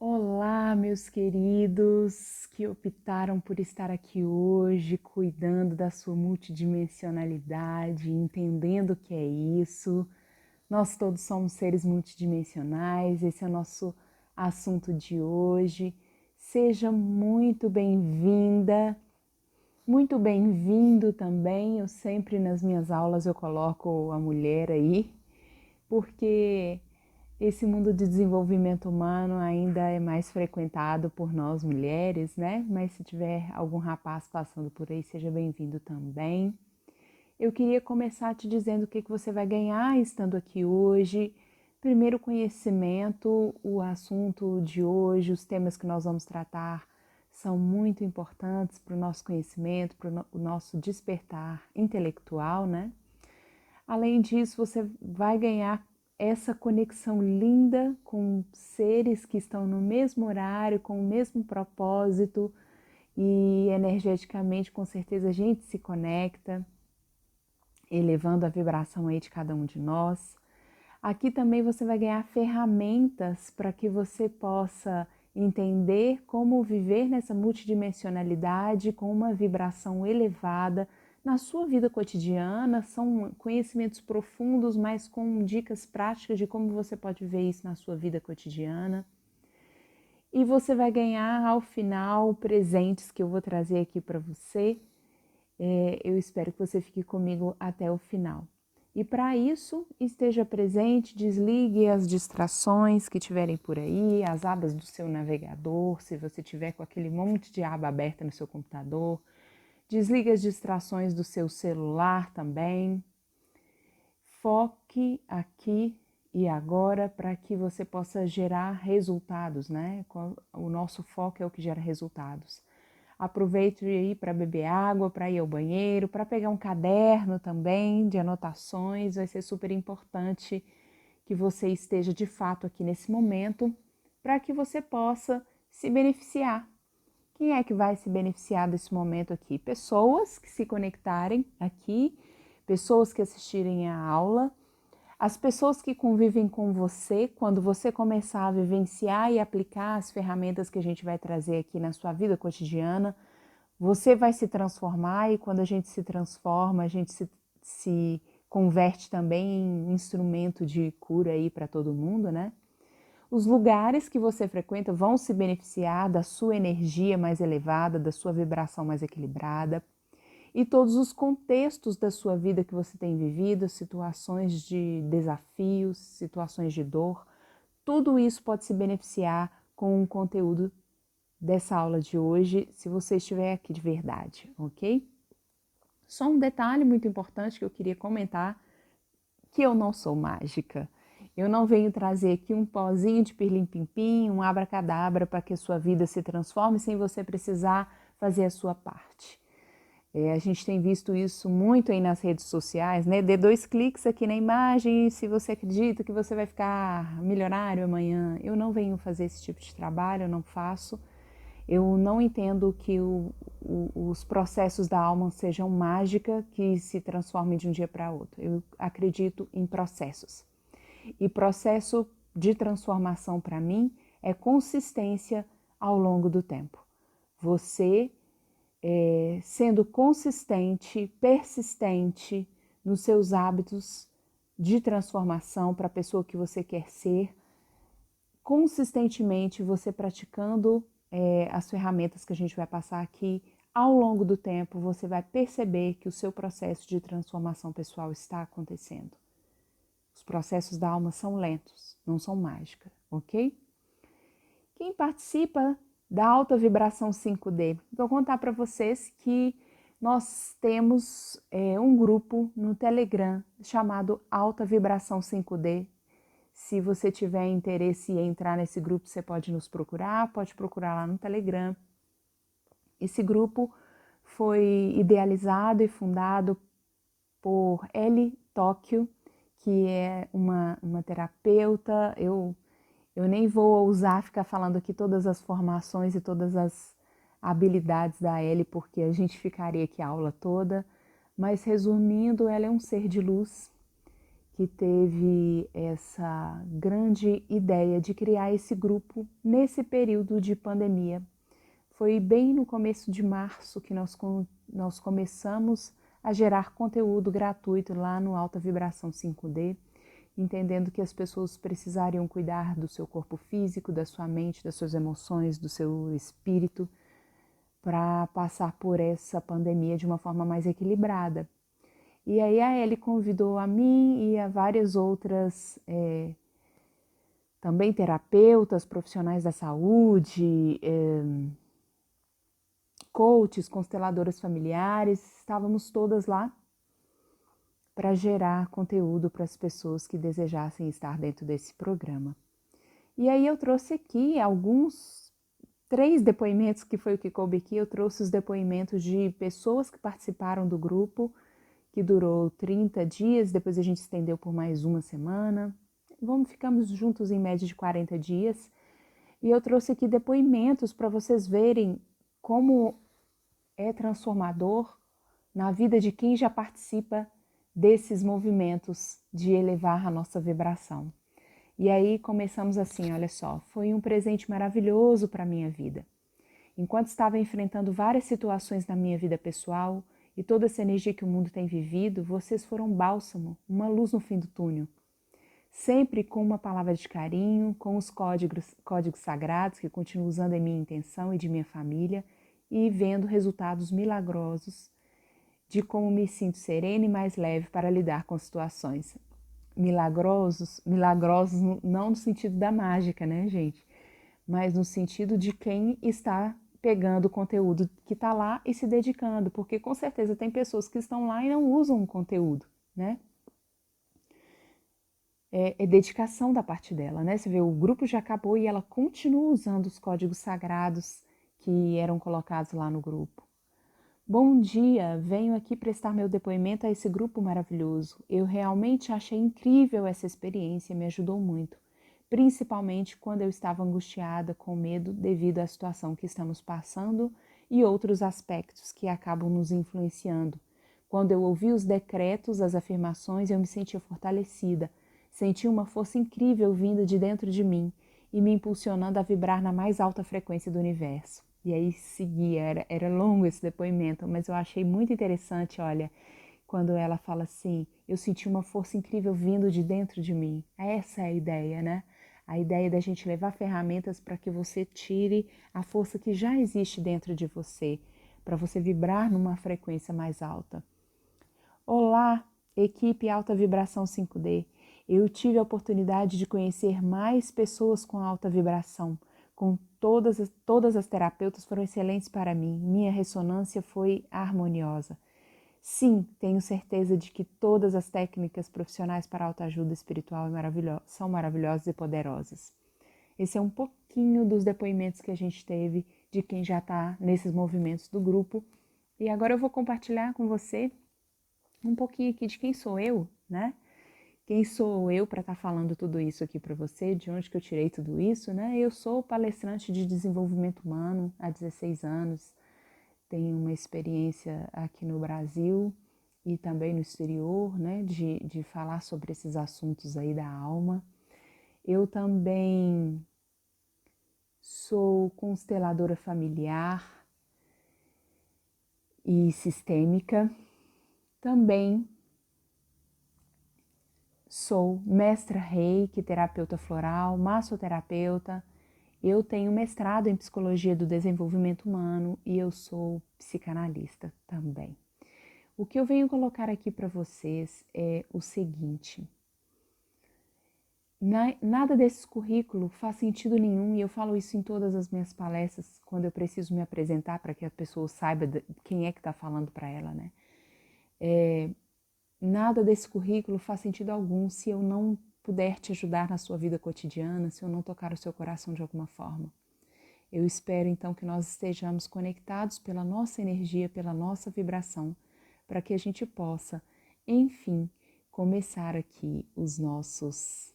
Olá, meus queridos que optaram por estar aqui hoje, cuidando da sua multidimensionalidade, entendendo o que é isso. Nós todos somos seres multidimensionais, esse é o nosso assunto de hoje. Seja muito bem-vinda, muito bem-vindo também. Eu sempre nas minhas aulas eu coloco a mulher aí, porque esse mundo de desenvolvimento humano ainda é mais frequentado por nós mulheres, né? Mas se tiver algum rapaz passando por aí, seja bem-vindo também. Eu queria começar te dizendo o que você vai ganhar estando aqui hoje. Primeiro, conhecimento, o assunto de hoje, os temas que nós vamos tratar são muito importantes para o nosso conhecimento, para o nosso despertar intelectual, né? Além disso, você vai ganhar essa conexão linda com seres que estão no mesmo horário, com o mesmo propósito e energeticamente, com certeza, a gente se conecta, elevando a vibração aí de cada um de nós. Aqui também você vai ganhar ferramentas para que você possa entender como viver nessa multidimensionalidade com uma vibração elevada na sua vida cotidiana. São conhecimentos profundos, mas com dicas práticas de como você pode ver isso na sua vida cotidiana. E você vai ganhar ao final presentes que eu vou trazer aqui para você. Eu espero que você fique comigo até o final. E para isso, esteja presente, desligue as distrações que tiverem por aí, as abas do seu navegador, se você tiver com aquele monte de aba aberta no seu computador. Desligue as distrações do seu celular também. Foque aqui e agora para que você possa gerar resultados, né? O nosso foco é o que gera resultados. Aproveite aí para beber água, para ir ao banheiro, para pegar um caderno também de anotações. Vai ser super importante que você esteja de fato aqui nesse momento para que você possa se beneficiar. Quem é que vai se beneficiar desse momento aqui? Pessoas que se conectarem aqui, pessoas que assistirem à aula, as pessoas que convivem com você, quando você começar a vivenciar e aplicar as ferramentas que a gente vai trazer aqui na sua vida cotidiana, você vai se transformar e quando a gente se transforma, a gente se converte também em instrumento de cura aí para todo mundo, né? Os lugares que você frequenta vão se beneficiar da sua energia mais elevada, da sua vibração mais equilibrada. E todos os contextos da sua vida que você tem vivido, situações de desafios, situações de dor, tudo isso pode se beneficiar com o conteúdo dessa aula de hoje, se você estiver aqui de verdade, ok? Só um detalhe muito importante que eu queria comentar, que eu não sou mágica. Eu não venho trazer aqui um pozinho de pirlim-pim-pim, um abracadabra para que a sua vida se transforme sem você precisar fazer a sua parte. A gente tem visto isso muito aí nas redes sociais, né? Dê 2 cliques aqui na imagem se você acredita que você vai ficar milionário amanhã. Eu não venho fazer esse tipo de trabalho, eu não faço. Eu não entendo que os processos da alma sejam mágica que se transformem de um dia para outro. Eu acredito em processos. E processo de transformação para mim é consistência ao longo do tempo. Você sendo consistente, persistente nos seus hábitos de transformação para a pessoa que você quer ser, consistentemente você praticando as ferramentas que a gente vai passar aqui, ao longo do tempo você vai perceber que o seu processo de transformação pessoal está acontecendo. Os processos da alma são lentos, não são mágica, ok? Quem participa da alta vibração 5D, vou contar para vocês que nós temos um grupo no Telegram chamado Alta Vibração 5D. Se você tiver interesse em entrar nesse grupo, você pode nos procurar, pode procurar lá no Telegram. Esse grupo foi idealizado e fundado por Ellie Tóquio, que é uma terapeuta. Eu nem vou ousar ficar falando aqui todas as formações e todas as habilidades da Ellie, porque a gente ficaria aqui a aula toda. Mas resumindo, ela é um ser de luz que teve essa grande ideia de criar esse grupo nesse período de pandemia. Foi bem no começo de março que nós começamos a gerar conteúdo gratuito lá no Alta Vibração 5D, entendendo que as pessoas precisariam cuidar do seu corpo físico, da sua mente, das suas emoções, do seu espírito, para passar por essa pandemia de uma forma mais equilibrada. E aí a Ellie convidou a mim e a várias outras também terapeutas, profissionais da saúde, coaches, consteladoras familiares, estávamos todas lá para gerar conteúdo para as pessoas que desejassem estar dentro desse programa. E aí eu trouxe aqui três depoimentos, que foi o que coube aqui. Eu trouxe os depoimentos de pessoas que participaram do grupo, que durou 30 dias, depois a gente estendeu por mais uma semana. Ficamos juntos em média de 40 dias. E eu trouxe aqui depoimentos para vocês verem como é transformador na vida de quem já participa desses movimentos de elevar a nossa vibração. E aí começamos assim, olha só, foi um presente maravilhoso para a minha vida. Enquanto estava enfrentando várias situações na minha vida pessoal e toda essa energia que o mundo tem vivido, vocês foram um bálsamo, uma luz no fim do túnel. Sempre com uma palavra de carinho, com os códigos sagrados que continuo usando em minha intenção e de minha família, e vendo resultados milagrosos de como me sinto serena e mais leve para lidar com situações. Milagrosos não no sentido da mágica, né, gente? Mas no sentido de quem está pegando o conteúdo que está lá e se dedicando, porque com certeza tem pessoas que estão lá e não usam o conteúdo, né? É dedicação da parte dela, né? Você vê, o grupo já acabou e ela continua usando os códigos sagrados que eram colocados lá no grupo. Bom dia, venho aqui prestar meu depoimento a esse grupo maravilhoso. Eu realmente achei incrível essa experiência, me ajudou muito, principalmente quando eu estava angustiada, com medo devido à situação que estamos passando e outros aspectos que acabam nos influenciando. Quando eu ouvi os decretos, as afirmações, eu me sentia fortalecida, senti uma força incrível vinda de dentro de mim e me impulsionando a vibrar na mais alta frequência do universo. E aí seguia, era longo esse depoimento, mas eu achei muito interessante, olha, quando ela fala assim, eu senti uma força incrível vindo de dentro de mim. Essa é a ideia, né? A ideia da gente levar ferramentas para que você tire a força que já existe dentro de você, para você vibrar numa frequência mais alta. Olá, equipe Alta Vibração 5D. Eu tive a oportunidade de conhecer mais pessoas com alta vibração. Com todas as terapeutas foram excelentes para mim. Minha ressonância foi harmoniosa. Sim, tenho certeza de que todas as técnicas profissionais para autoajuda espiritual são maravilhosas e poderosas. Esse é um pouquinho dos depoimentos que a gente teve de quem já está nesses movimentos do grupo. E agora eu vou compartilhar com você um pouquinho aqui de quem sou eu, né? Quem sou eu para estar falando tudo isso aqui para você, de onde que eu tirei tudo isso, né? Eu sou palestrante de desenvolvimento humano há 16 anos, tenho uma experiência aqui no Brasil e também no exterior, né? De falar sobre esses assuntos aí da alma. Eu também sou consteladora familiar e sistêmica, também sou mestra Reiki, terapeuta floral, massoterapeuta. Eu tenho mestrado em psicologia do desenvolvimento humano e eu sou psicanalista também. O que eu venho colocar aqui para vocês é o seguinte: nada desses currículos faz sentido nenhum, e eu falo isso em todas as minhas palestras, quando eu preciso me apresentar para que a pessoa saiba quem é que está falando para ela, né? Nada desse currículo faz sentido algum se eu não puder te ajudar na sua vida cotidiana, se eu não tocar o seu coração de alguma forma. Eu espero então que nós estejamos conectados pela nossa energia, pela nossa vibração, para que a gente possa, enfim, começar aqui os nossos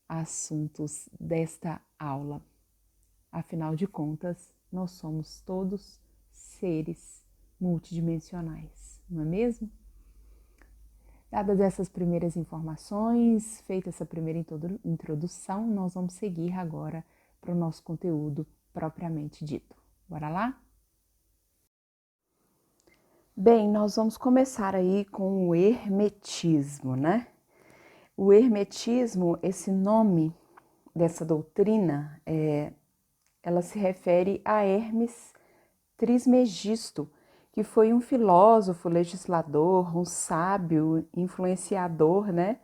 assuntos desta aula. Afinal de contas, nós somos todos seres multidimensionais, não é mesmo? Dadas essas primeiras informações, feita essa primeira introdução, nós vamos seguir agora para o nosso conteúdo propriamente dito. Bora lá? Bem, nós vamos começar aí com o hermetismo, né? O hermetismo, esse nome dessa doutrina, ela se refere a Hermes Trismegisto, que foi um filósofo, legislador, um sábio, influenciador, né?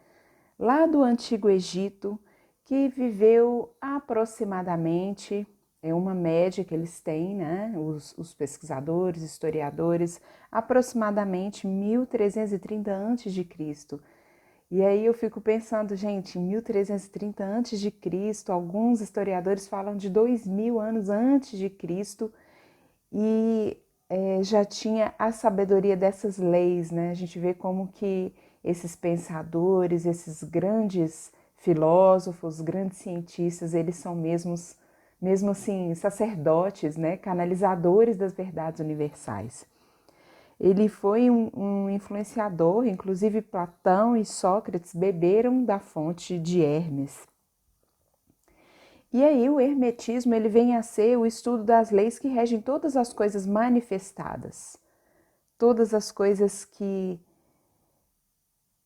Lá do Antigo Egito, que viveu aproximadamente, é uma média que eles têm, né? Os pesquisadores, historiadores, aproximadamente 1330 a.C. E aí eu fico pensando, gente, 1330 a.C., alguns historiadores falam de 2000 anos antes de Cristo, e já tinha a sabedoria dessas leis, né? A gente vê como que esses pensadores, esses grandes filósofos, grandes cientistas, eles são mesmo assim, sacerdotes, né? Canalizadores das verdades universais. Ele foi um influenciador, inclusive Platão e Sócrates beberam da fonte de Hermes. E aí o hermetismo ele vem a ser o estudo das leis que regem todas as coisas manifestadas, todas as coisas que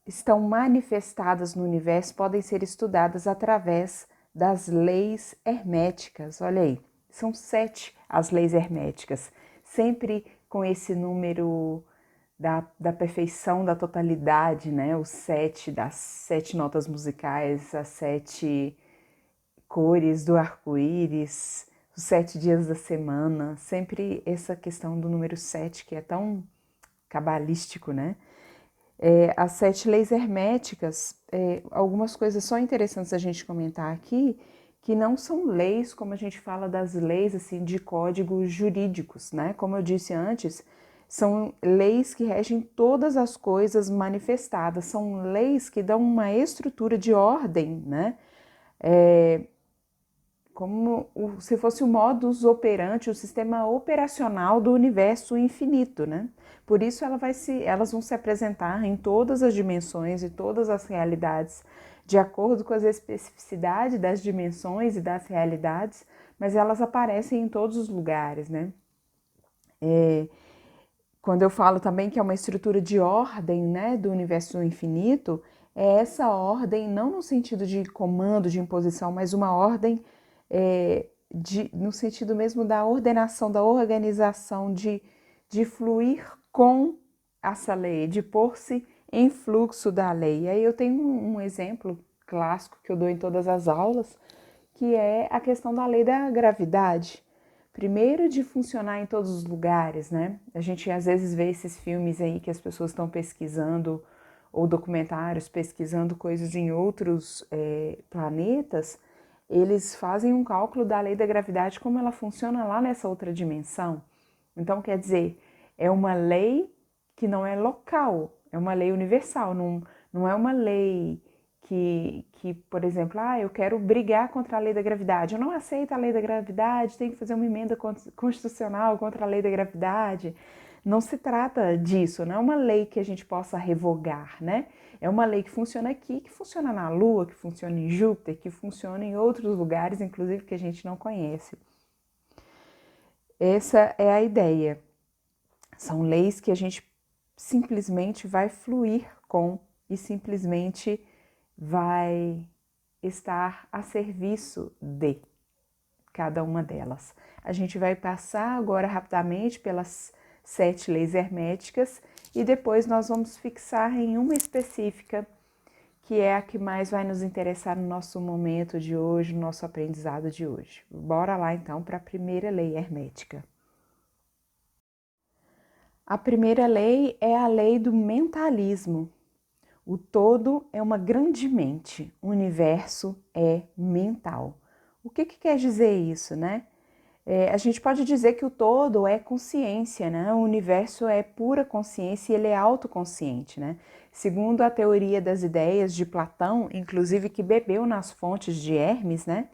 estão manifestadas no universo podem ser estudadas através das leis herméticas. Olha aí, são 7 as leis herméticas, sempre com esse número da perfeição, da totalidade, né? Os 7 das 7 notas musicais, as 7 cores do arco-íris, os 7 dias da semana, sempre essa questão do número 7 que é tão cabalístico, né? As 7 leis herméticas, algumas coisas só interessantes a gente comentar aqui, que não são leis como a gente fala das leis assim de códigos jurídicos, né? Como eu disse antes, são leis que regem todas as coisas manifestadas, são leis que dão uma estrutura de ordem, né? Como se fosse o modus operandi, o sistema operacional do universo infinito, né? Por isso elas vão se apresentar em todas as dimensões e todas as realidades, de acordo com as especificidades das dimensões e das realidades, mas elas aparecem em todos os lugares, né? Quando eu falo também que é uma estrutura de ordem, né, do universo infinito, é essa ordem não no sentido de comando, de imposição, mas uma ordem no sentido mesmo da ordenação, da organização, de fluir com essa lei, de pôr-se em fluxo da lei. E aí eu tenho um exemplo clássico que eu dou em todas as aulas, que é a questão da lei da gravidade. Primeiro, de funcionar em todos os lugares, né? A gente às vezes vê esses filmes aí que as pessoas estão pesquisando, ou documentários pesquisando coisas em outros planetas, eles fazem um cálculo da lei da gravidade, como ela funciona lá nessa outra dimensão. Então, quer dizer, é uma lei que não é local, é uma lei universal, não é uma lei que, por exemplo, eu quero brigar contra a lei da gravidade, eu não aceito a lei da gravidade, tem que fazer uma emenda constitucional contra a lei da gravidade. Não se trata disso, não é uma lei que a gente possa revogar, né? É uma lei que funciona aqui, que funciona na Lua, que funciona em Júpiter, que funciona em outros lugares, inclusive que a gente não conhece. Essa é a ideia. São leis que a gente simplesmente vai fluir com e simplesmente vai estar a serviço de cada uma delas. A gente vai passar agora rapidamente pelas 7 leis herméticas e depois nós vamos fixar em uma específica, que é a que mais vai nos interessar no nosso momento de hoje, no nosso aprendizado de hoje. Bora lá então para a primeira lei hermética. A primeira lei é a lei do mentalismo. O todo é uma grande mente, o universo é mental. O que quer dizer isso, né? A gente pode dizer que o todo é consciência, né? O universo é pura consciência e ele é autoconsciente, né? Segundo a teoria das ideias de Platão, inclusive que bebeu nas fontes de Hermes, né?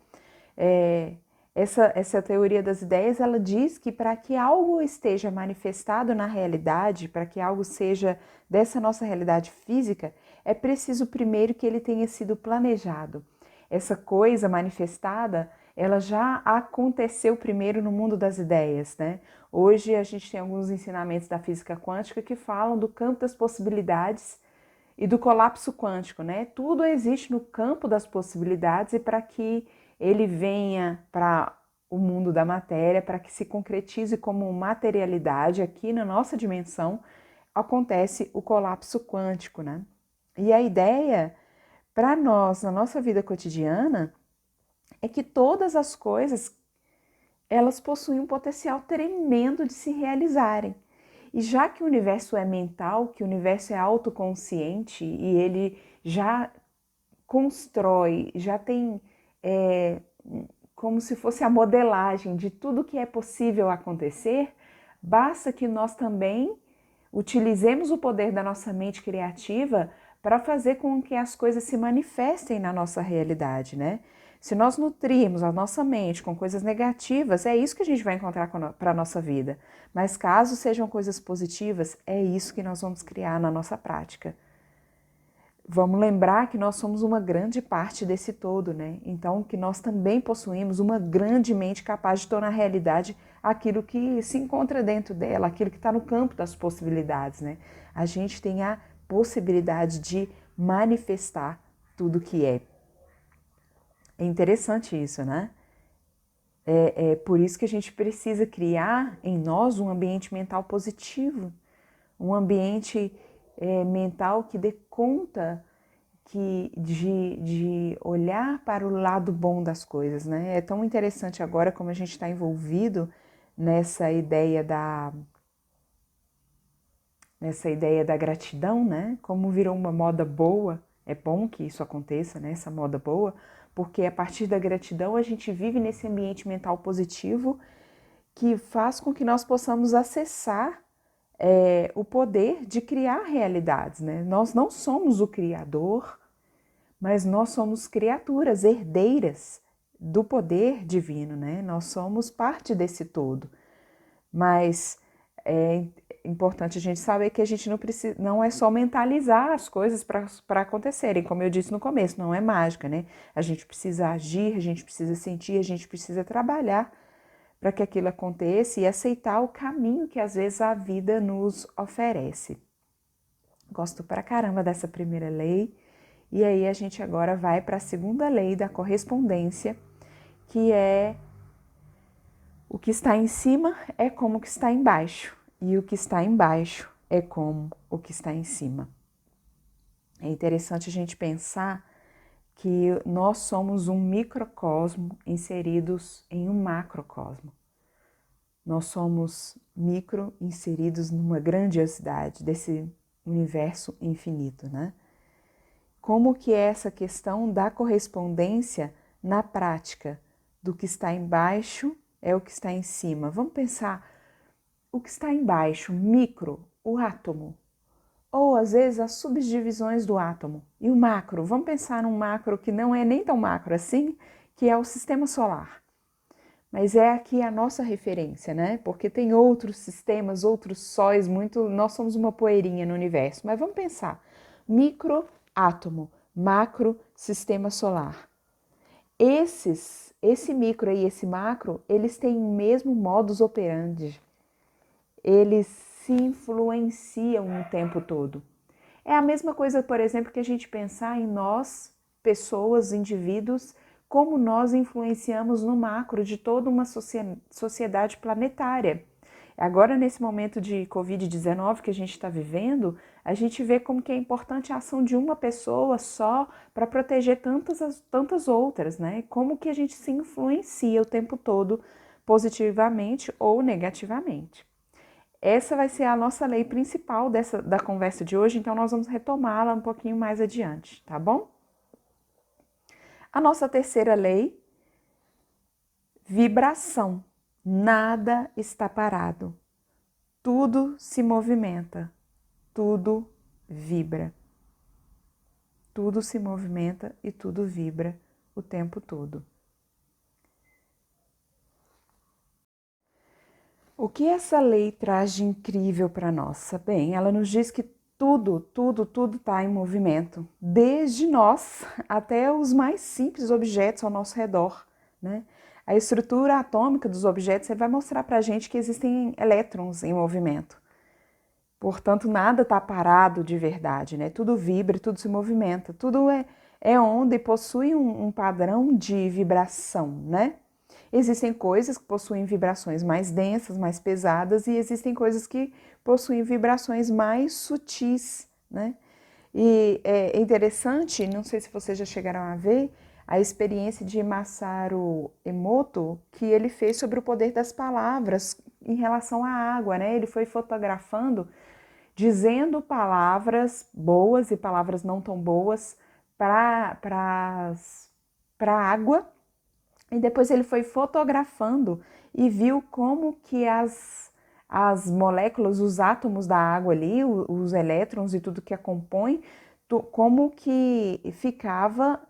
Essa teoria das ideias, ela diz que para que algo esteja manifestado na realidade, para que algo seja dessa nossa realidade física, é preciso primeiro que ele tenha sido planejado. Essa coisa manifestada, ela já aconteceu primeiro no mundo das ideias, né? Hoje a gente tem alguns ensinamentos da física quântica que falam do campo das possibilidades e do colapso quântico, né? Tudo existe no campo das possibilidades e para que ele venha para o mundo da matéria, para que se concretize como materialidade aqui na nossa dimensão, acontece o colapso quântico, né? E a ideia para nós, na nossa vida cotidiana, é que todas as coisas, elas possuem um potencial tremendo de se realizarem. E já que o universo é mental, que o universo é autoconsciente e ele já constrói, já tem como se fosse a modelagem de tudo que é possível acontecer, basta que nós também utilizemos o poder da nossa mente criativa para fazer com que as coisas se manifestem na nossa realidade, né? Se nós nutrirmos a nossa mente com coisas negativas, é isso que a gente vai encontrar para a nossa vida. Mas caso sejam coisas positivas, é isso que nós vamos criar na nossa prática. Vamos lembrar que nós somos uma grande parte desse todo, né? Então, que nós também possuímos uma grande mente capaz de tornar realidade aquilo que se encontra dentro dela, aquilo que está no campo das possibilidades, né? A gente tem a possibilidade de manifestar tudo que é. É interessante isso, né? É por isso que a gente precisa criar em nós um ambiente mental positivo, um ambiente mental que dê conta de olhar para o lado bom das coisas, né? É tão interessante agora como a gente está envolvido nessa ideia da gratidão, né? Como virou uma moda boa, é bom que isso aconteça, né? Essa moda boa, porque a partir da gratidão a gente vive nesse ambiente mental positivo que faz com que nós possamos acessar o poder de criar realidades, né? Nós não somos o criador, mas nós somos criaturas herdeiras do poder divino, né? Nós somos parte desse todo. Mas é importante a gente saber que a gente não é só mentalizar as coisas para acontecerem, como eu disse no começo, não é mágica, né? A gente precisa agir, a gente precisa sentir, a gente precisa trabalhar para que aquilo aconteça e aceitar o caminho que às vezes a vida nos oferece. Gosto pra caramba dessa primeira lei. E aí a gente agora vai para a segunda lei da correspondência, que é o que está em cima é como o que está embaixo, e o que está embaixo é como o que está em cima. É interessante a gente pensar que nós somos um microcosmo inseridos em um macrocosmo. Nós somos micro inseridos numa grandiosidade desse universo infinito, né? Como que é essa questão da correspondência na prática do que está embaixo é o que está em cima? Vamos pensar o que está embaixo, micro, o átomo, ou às vezes as subdivisões do átomo. E o macro, vamos pensar num macro que não é nem tão macro assim, que é o sistema solar. Mas é aqui a nossa referência, né? Porque tem outros sistemas, outros sóis, nós somos uma poeirinha no universo. Mas vamos pensar, microátomo, macro sistema solar. Esse micro e esse macro, eles têm o mesmo modus operandi. Eles se influenciam o tempo todo. É a mesma coisa, por exemplo, que a gente pensar em nós, pessoas, indivíduos, como nós influenciamos no macro de toda uma sociedade planetária. Agora, nesse momento de Covid-19 que a gente está vivendo, a gente vê como que é importante a ação de uma pessoa só para proteger tantas outras, né? Como que a gente se influencia o tempo todo, positivamente ou negativamente. Essa vai ser a nossa lei principal da conversa de hoje, então nós vamos retomá-la um pouquinho mais adiante, tá bom? A nossa terceira lei, vibração. Nada está parado. Tudo se movimenta. Tudo vibra. Tudo se movimenta e tudo vibra o tempo todo. O que essa lei traz de incrível para nós? Bem, ela nos diz que tudo está em movimento, desde nós até os mais simples objetos ao nosso redor, né? A estrutura atômica dos objetos vai mostrar para a gente que existem elétrons em movimento. Portanto, nada está parado de verdade, né? Tudo vibra, tudo se movimenta, tudo é onda e possui um padrão de vibração, né? Existem coisas que possuem vibrações mais densas, mais pesadas, e existem coisas que possuem vibrações mais sutis, né? E é interessante, não sei se vocês já chegaram a ver, a experiência de Masaru Emoto, que ele fez sobre o poder das palavras em relação à água, né? Ele foi fotografando, dizendo palavras boas e palavras não tão boas para a água, e depois ele foi fotografando e viu como que as moléculas, os átomos da água ali, os elétrons e tudo que a compõe, como que ficava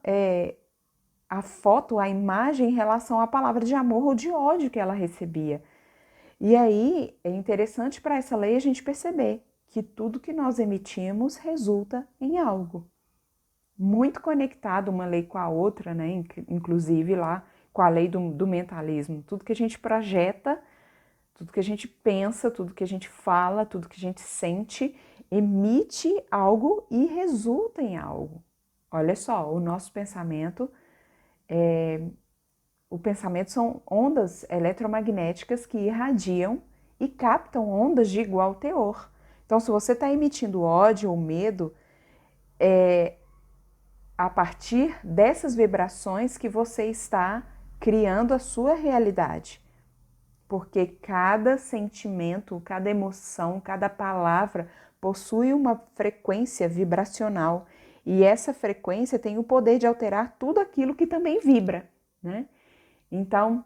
a foto, a imagem em relação à palavra de amor ou de ódio que ela recebia. E aí é interessante para essa lei a gente perceber que tudo que nós emitimos resulta em algo. Muito conectado uma lei com a outra, né? Inclusive lá com a lei do mentalismo. Tudo que a gente projeta, tudo que a gente pensa, tudo que a gente fala, tudo que a gente sente, emite algo e resulta em algo. Olha só, o nosso pensamento o pensamento são ondas eletromagnéticas que irradiam e captam ondas de igual teor. Então, se você está emitindo ódio ou medo, a partir dessas vibrações que você está criando a sua realidade. Porque cada sentimento, cada emoção, cada palavra possui uma frequência vibracional. E essa frequência tem o poder de alterar tudo aquilo que também vibra, né? Então,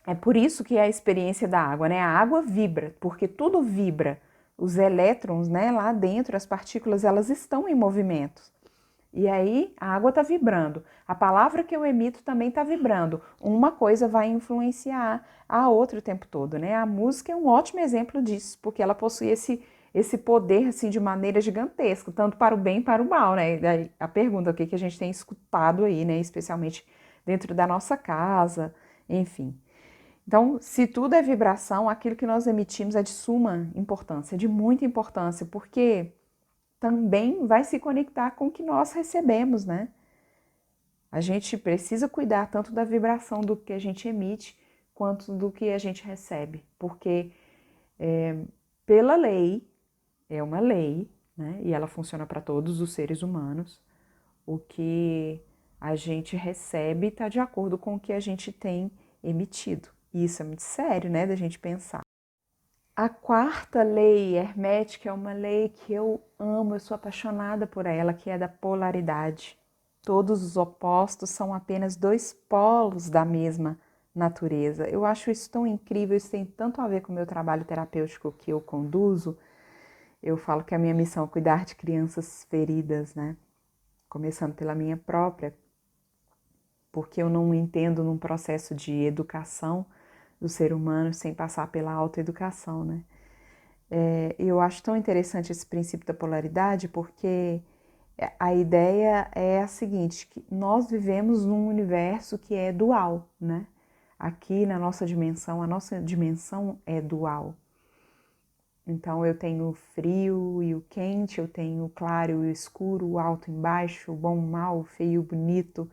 é por isso que é a experiência da água, né? A água vibra, porque tudo vibra. Os elétrons, né, lá dentro, as partículas, elas estão em movimento. E aí a água está vibrando. A palavra que eu emito também está vibrando. Uma coisa vai influenciar a outra o tempo todo, né? A música é um ótimo exemplo disso, porque ela possui esse poder assim de maneira gigantesca, tanto para o bem e para o mal, né? Daí a pergunta, o que a gente tem escutado aí, né? Especialmente dentro da nossa casa, enfim. Então, se tudo é vibração, aquilo que nós emitimos é de suma importância, de muita importância, porque também vai se conectar com o que nós recebemos, né? A gente precisa cuidar tanto da vibração do que a gente emite, quanto do que a gente recebe, porque pela lei, é uma lei, né? E ela funciona para todos os seres humanos, o que a gente recebe está de acordo com o que a gente tem emitido. E isso é muito sério, né, da gente pensar. A quarta lei hermética é uma lei que eu amo, eu sou apaixonada por ela, que é da polaridade. Todos os opostos são apenas dois polos da mesma natureza. Eu acho isso tão incrível, isso tem tanto a ver com o meu trabalho terapêutico que eu conduzo. Eu falo que a minha missão é cuidar de crianças feridas, né? Começando pela minha própria, porque eu não entendo num processo de educação do ser humano sem passar pela autoeducação, né? Eu acho tão interessante esse princípio da polaridade, porque a ideia é a seguinte, que nós vivemos num universo que é dual, né? Aqui na nossa dimensão, a nossa dimensão é dual. Então eu tenho o frio e o quente, eu tenho o claro e o escuro, o alto e baixo, o bom, o mal, o feio e o bonito.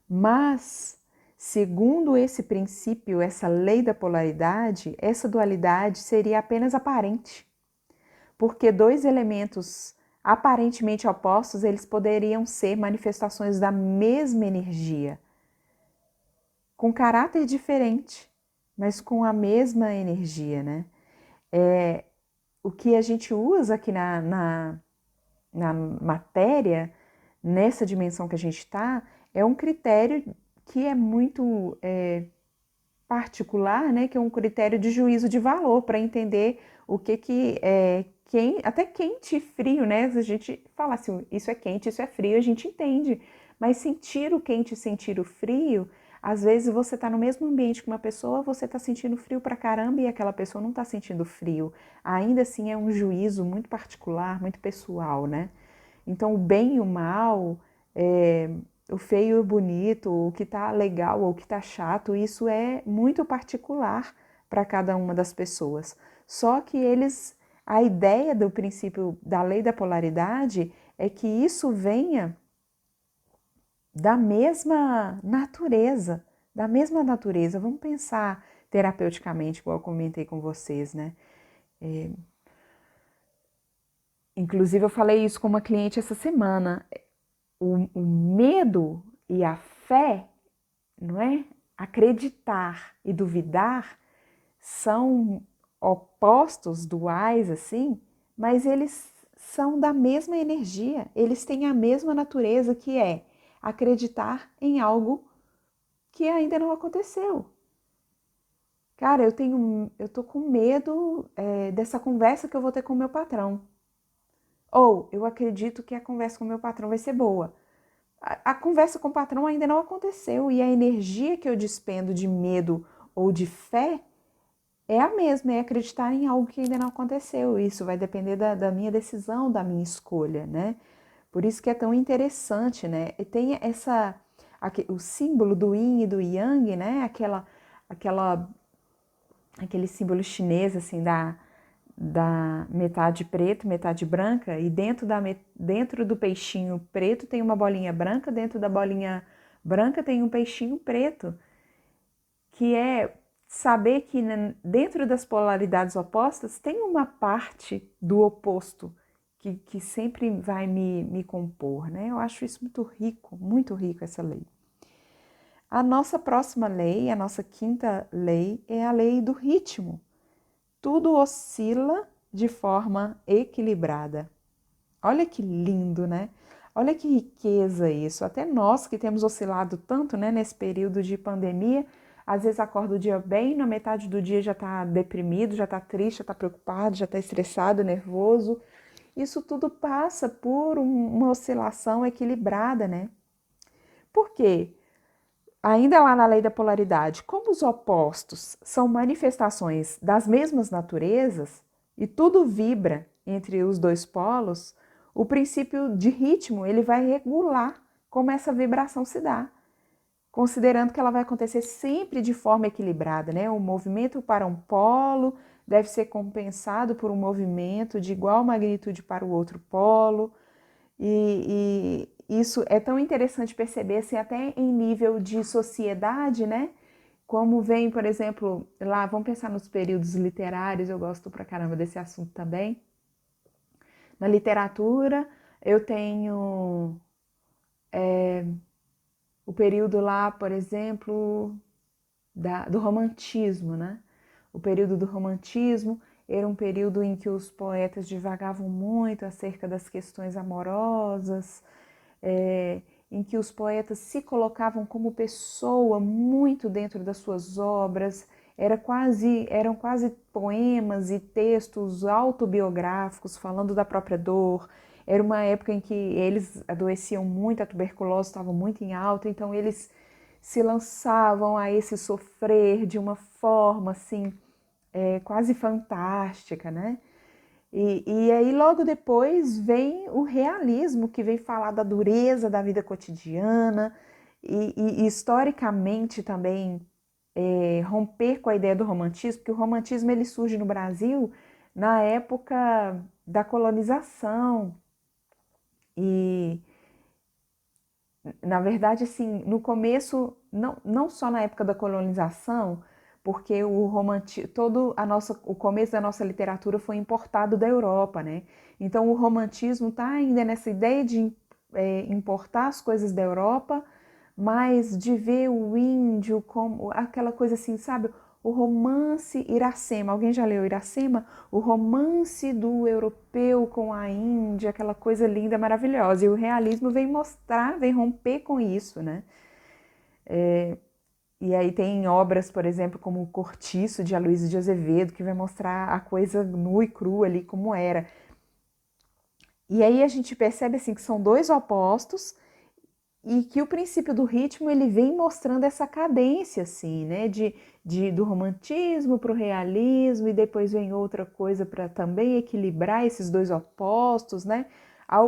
Mas, segundo esse princípio, essa lei da polaridade, essa dualidade seria apenas aparente, porque dois elementos aparentemente opostos, eles poderiam ser manifestações da mesma energia, com caráter diferente, mas com a mesma energia, né? O que a gente usa aqui na matéria, nessa dimensão que a gente está, é um critério que é muito particular, né? Que é um critério de juízo de valor para entender o que é até quente e frio, né? Se a gente fala assim, isso é quente, isso é frio, a gente entende. Mas sentir o quente e sentir o frio, Às vezes você está no mesmo ambiente que uma pessoa, você está sentindo frio pra caramba e aquela pessoa não está sentindo frio. Ainda assim é um juízo muito particular, muito pessoal, né? Então o bem e o mal, o feio e o bonito, o que está legal ou o que está chato, isso é muito particular para cada uma das pessoas. Só que a ideia do princípio da lei da polaridade é que isso venha da mesma natureza, da mesma natureza. Vamos pensar terapeuticamente, igual eu comentei com vocês, né? Inclusive eu falei isso com uma cliente essa semana. O medo e a fé, não é? Acreditar e duvidar são opostos, duais, assim, mas eles são da mesma energia, eles têm a mesma natureza, que é acreditar em algo que ainda não aconteceu. Cara, eu tô com medo dessa conversa que eu vou ter com o meu patrão. Ou eu acredito que a conversa com o meu patrão vai ser boa. A conversa com o patrão ainda não aconteceu e a energia que eu despendo de medo ou de fé é a mesma, é acreditar em algo que ainda não aconteceu. Isso vai depender da minha decisão, da minha escolha, né? Por isso que é tão interessante, né? E tem o símbolo do yin e do yang, né? Aquele símbolo chinês, assim, da metade preto, metade branca, e dentro do peixinho preto tem uma bolinha branca, dentro da bolinha branca tem um peixinho preto, que é saber que dentro das polaridades opostas tem uma parte do oposto que sempre vai me compor, né? Eu acho isso muito rico essa lei. A nossa próxima lei, a nossa quinta lei, é a lei do ritmo. Tudo oscila de forma equilibrada. Olha que lindo, né? Olha que riqueza isso. Até nós que temos oscilado tanto, né, nesse período de pandemia, às vezes acorda o dia bem, na metade do dia já está deprimido, já está triste, já está preocupado, já está estressado, nervoso. Isso tudo passa por uma oscilação equilibrada, né? Por quê? Ainda lá na lei da polaridade, como os opostos são manifestações das mesmas naturezas e tudo vibra entre os dois polos, o princípio de ritmo ele vai regular como essa vibração se dá, considerando que ela vai acontecer sempre de forma equilibrada, né? O movimento para um polo deve ser compensado por um movimento de igual magnitude para o outro polo. E isso é tão interessante perceber, assim, até em nível de sociedade, né? Como vem, por exemplo, lá, vamos pensar nos períodos literários, eu gosto pra caramba desse assunto também. Na literatura, eu tenho o período lá, por exemplo, do romantismo, né? O período do romantismo era um período em que os poetas divagavam muito acerca das questões amorosas, em que os poetas se colocavam como pessoa muito dentro das suas obras, eram quase poemas e textos autobiográficos falando da própria dor. Era uma época em que eles adoeciam muito, a tuberculose estava muito em alta, então eles se lançavam a esse sofrer de uma forma assim, quase fantástica, né? E aí logo depois vem o realismo, que vem falar da dureza da vida cotidiana e historicamente também romper com a ideia do romantismo, porque o romantismo ele surge no Brasil na época da colonização e na verdade, assim, no começo, não só na época da colonização, porque o começo da nossa literatura foi importado da Europa, né? Então o romantismo está ainda nessa ideia de importar as coisas da Europa, mas de ver o índio como aquela coisa assim, sabe? O romance Iracema. Alguém já leu Iracema? O romance do europeu com a Índia, aquela coisa linda, maravilhosa. E o realismo vem mostrar, vem romper com isso, né? E aí tem obras, por exemplo, como O Cortiço, de Aloysio de Azevedo, que vai mostrar a coisa nua e crua ali como era. E aí a gente percebe assim que são dois opostos e que o princípio do ritmo ele vem mostrando essa cadência assim, né, do romantismo para o realismo, e depois vem outra coisa para também equilibrar esses dois opostos, né?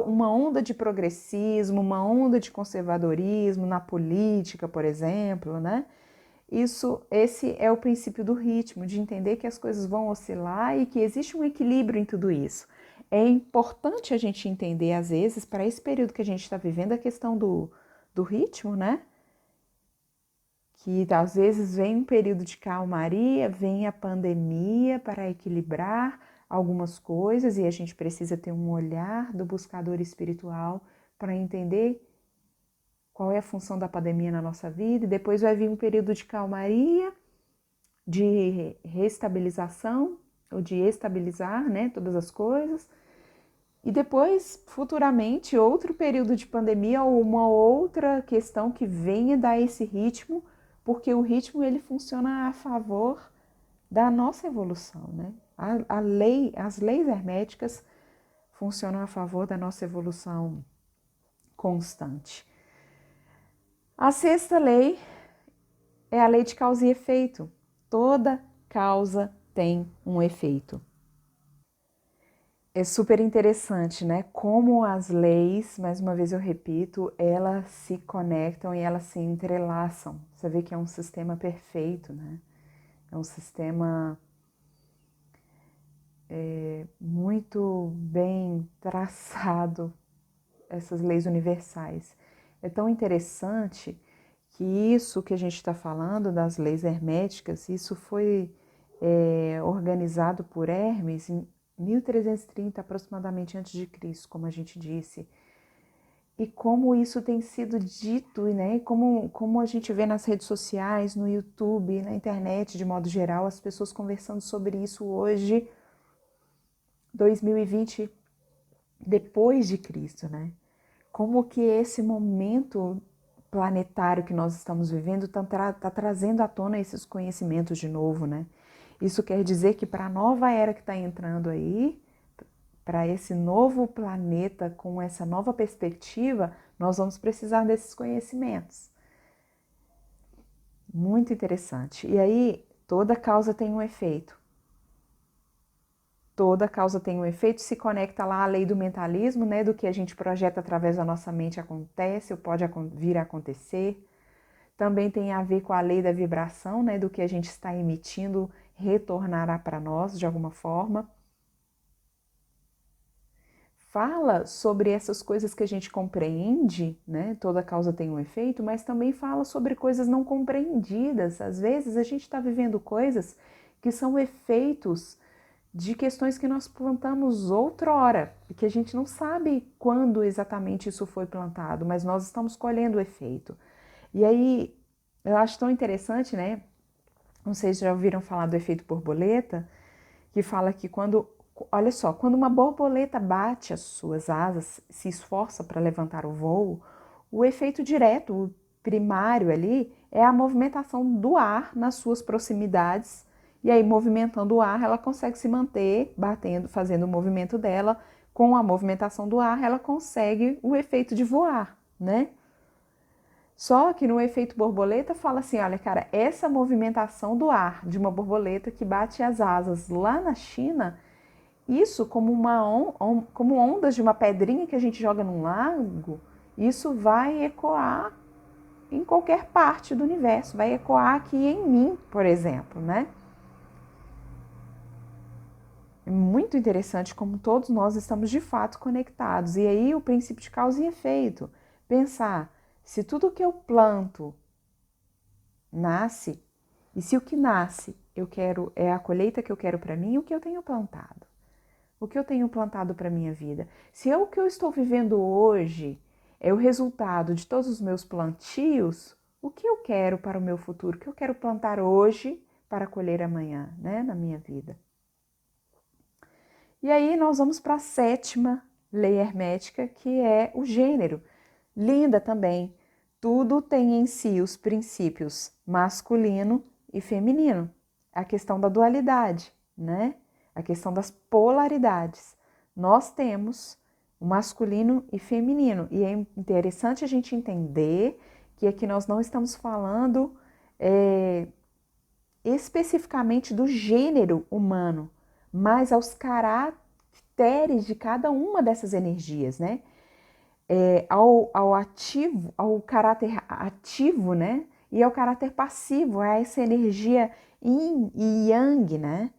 Uma onda de progressismo, uma onda de conservadorismo na política, por exemplo, né? Esse é o princípio do ritmo, de entender que as coisas vão oscilar e que existe um equilíbrio em tudo isso. É importante a gente entender, às vezes, para esse período que a gente está vivendo, a questão do ritmo, né? Que às vezes vem um período de calmaria, vem a pandemia para equilibrar algumas coisas e a gente precisa ter um olhar do buscador espiritual para entender qual é a função da pandemia na nossa vida, e depois vai vir um período de calmaria, de reestabilização, ou de estabilizar, né, todas as coisas, e depois, futuramente, outro período de pandemia ou uma outra questão que venha dar esse ritmo, porque o ritmo ele funciona a favor da nossa evolução, né? As leis herméticas funcionam a favor da nossa evolução constante. A sexta lei é a lei de causa e efeito. Toda causa tem um efeito. É super interessante, né? Como as leis, mais uma vez eu repito, elas se conectam e elas se entrelaçam. Você vê que é um sistema perfeito, né? É um sistema muito bem traçado, essas leis universais. É tão interessante que isso que a gente está falando das leis herméticas, isso foi organizado por Hermes em 1330 aproximadamente antes de Cristo, como a gente disse. E como isso tem sido dito, né? E como a gente vê nas redes sociais, no YouTube, na internet de modo geral, as pessoas conversando sobre isso hoje, 2020, depois de Cristo, né? Como que esse momento planetário que nós estamos vivendo está trazendo à tona esses conhecimentos de novo, né? Isso quer dizer que para a nova era que está entrando aí, para esse novo planeta com essa nova perspectiva, nós vamos precisar desses conhecimentos. Muito interessante. E aí, toda causa tem um efeito. Toda causa tem um efeito, se conecta lá à lei do mentalismo, né? Do que a gente projeta através da nossa mente acontece ou pode vir a acontecer. Também tem a ver com a lei da vibração, né? Do que a gente está emitindo retornará para nós de alguma forma. Fala sobre essas coisas que a gente compreende, né? Toda causa tem um efeito, mas também fala sobre coisas não compreendidas. Às vezes a gente está vivendo coisas que são efeitos de questões que nós plantamos outrora e que a gente não sabe quando exatamente isso foi plantado, mas nós estamos colhendo o efeito. E aí eu acho tão interessante, né? Não sei se já ouviram falar do efeito borboleta, que fala que olha só, quando uma borboleta bate as suas asas, se esforça para levantar o voo, o efeito direto, o primário ali, é a movimentação do ar nas suas proximidades. E aí, movimentando o ar, ela consegue se manter batendo, fazendo o movimento dela. Com a movimentação do ar, ela consegue o efeito de voar, né? Só que no efeito borboleta fala assim, olha, cara, essa movimentação do ar de uma borboleta que bate as asas lá na China, isso como como ondas de uma pedrinha que a gente joga num lago, isso vai ecoar em qualquer parte do universo, vai ecoar aqui em mim, por exemplo, né? É muito interessante como todos nós estamos de fato conectados. E aí o princípio de causa e efeito. Pensar, se tudo que eu planto nasce, e se o que nasce eu quero é a colheita que eu quero para mim, o que eu tenho plantado? O que eu tenho plantado para a minha vida? Se é o que eu estou vivendo hoje é o resultado de todos os meus plantios, o que eu quero para o meu futuro? O que eu quero plantar hoje para colher amanhã, né, na minha vida? E aí nós vamos para a sétima lei hermética, que é o gênero. Linda também. Tudo tem em si os princípios masculino e feminino. A questão da dualidade, né? A questão das polaridades. Nós temos o masculino e feminino. E é interessante a gente entender que aqui nós não estamos falando especificamente do gênero humano, mas aos caracteres de cada uma dessas energias, né? Ao caráter ativo, né? E ao caráter passivo, a essa energia yin e yang, né?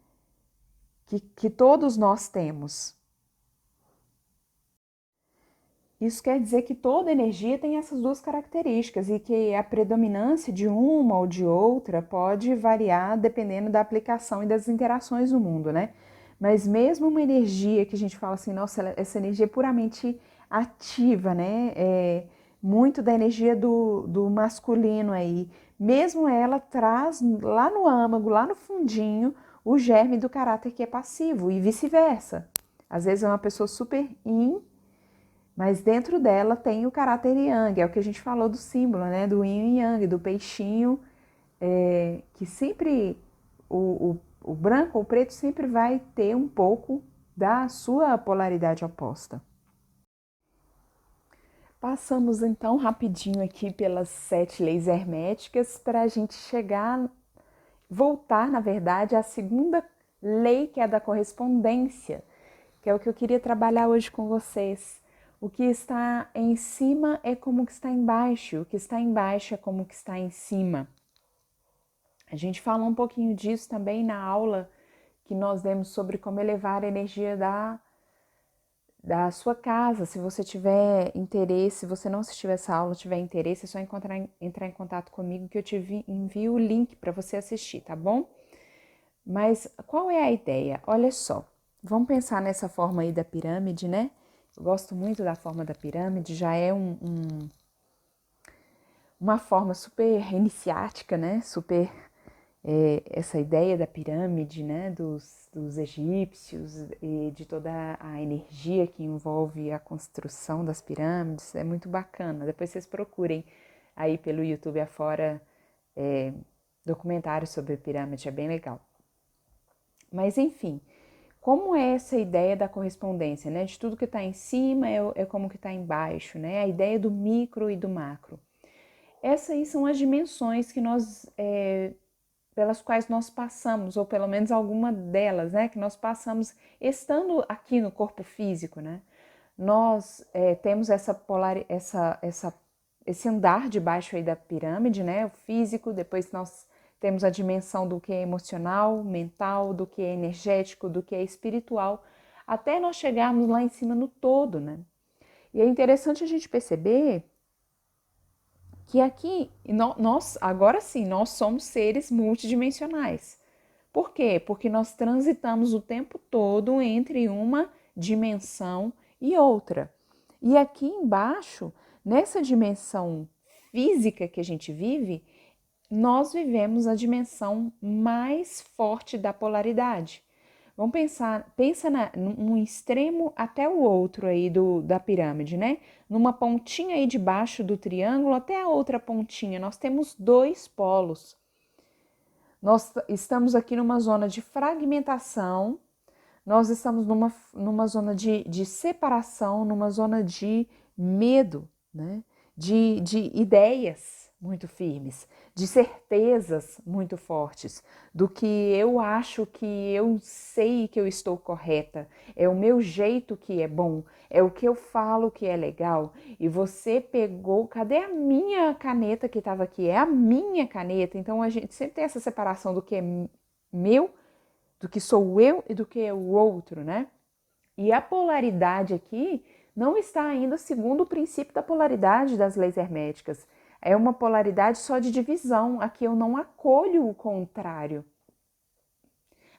Que todos nós temos. Isso quer dizer que toda energia tem essas duas características e que a predominância de uma ou de outra pode variar dependendo da aplicação e das interações no mundo, né? Mas mesmo uma energia que a gente fala assim, nossa, essa energia é puramente ativa, né? Muito da energia do masculino aí. Mesmo ela traz lá no âmago, lá no fundinho, o germe do caráter que é passivo e vice-versa. Às vezes é uma pessoa super yin, mas dentro dela tem o caráter yang, é o que a gente falou do símbolo, né? Do yin e yang, do peixinho, que sempre, o branco ou o preto sempre vai ter um pouco da sua polaridade oposta. Passamos então rapidinho aqui pelas 7 leis herméticas para a gente voltar, na verdade, à segunda lei, que é a da correspondência, que é o que eu queria trabalhar hoje com vocês. O que está em cima é como que está embaixo, o que está embaixo é como que está em cima. A gente falou um pouquinho disso também na aula que nós demos sobre como elevar a energia da sua casa. Se você tiver interesse, se você não assistiu essa aula, tiver interesse, é só entrar em contato comigo que eu te envio o link para você assistir, tá bom? Mas qual é a ideia? Olha só, vamos pensar nessa forma aí da pirâmide, né? Eu gosto muito da forma da pirâmide, já é uma forma super iniciática, né? Super essa ideia da pirâmide, né? Dos egípcios e de toda a energia que envolve a construção das pirâmides, é muito bacana. Depois vocês procurem aí pelo YouTube afora documentários sobre pirâmide, é bem legal. Mas enfim, como é essa ideia da correspondência, né? De tudo que está em cima é como que está embaixo, né? A ideia do micro e do macro. Essas aí são as dimensões que pelas quais nós passamos, ou pelo menos alguma delas, né? Que nós passamos estando aqui no corpo físico, né? Nós temos esse andar de baixo aí da pirâmide, né? O físico, depois nós temos a dimensão do que é emocional, mental, do que é energético, do que é espiritual, até nós chegarmos lá em cima no todo, né? E é interessante a gente perceber que aqui, nós, agora sim, nós somos seres multidimensionais. Por quê? Porque nós transitamos o tempo todo entre uma dimensão e outra. E aqui embaixo, nessa dimensão física que a gente vive, nós vivemos a dimensão mais forte da polaridade. Vamos pensa num extremo até o outro aí da pirâmide, né? Numa pontinha aí de baixo do triângulo até a outra pontinha, nós temos 2 polos. Nós estamos aqui numa zona de fragmentação, nós estamos numa zona de separação, numa zona de medo, né? De ideias muito firmes, de certezas muito fortes, do que eu acho que eu sei que eu estou correta, é o meu jeito que é bom, é o que eu falo que é legal. E você pegou, cadê a minha caneta que estava aqui? É a minha caneta. Então a gente sempre tem essa separação do que é meu, do que sou eu e do que é o outro, né? E a polaridade aqui não está ainda segundo o princípio da polaridade das leis herméticas. É uma polaridade só de divisão. Aqui eu não acolho o contrário.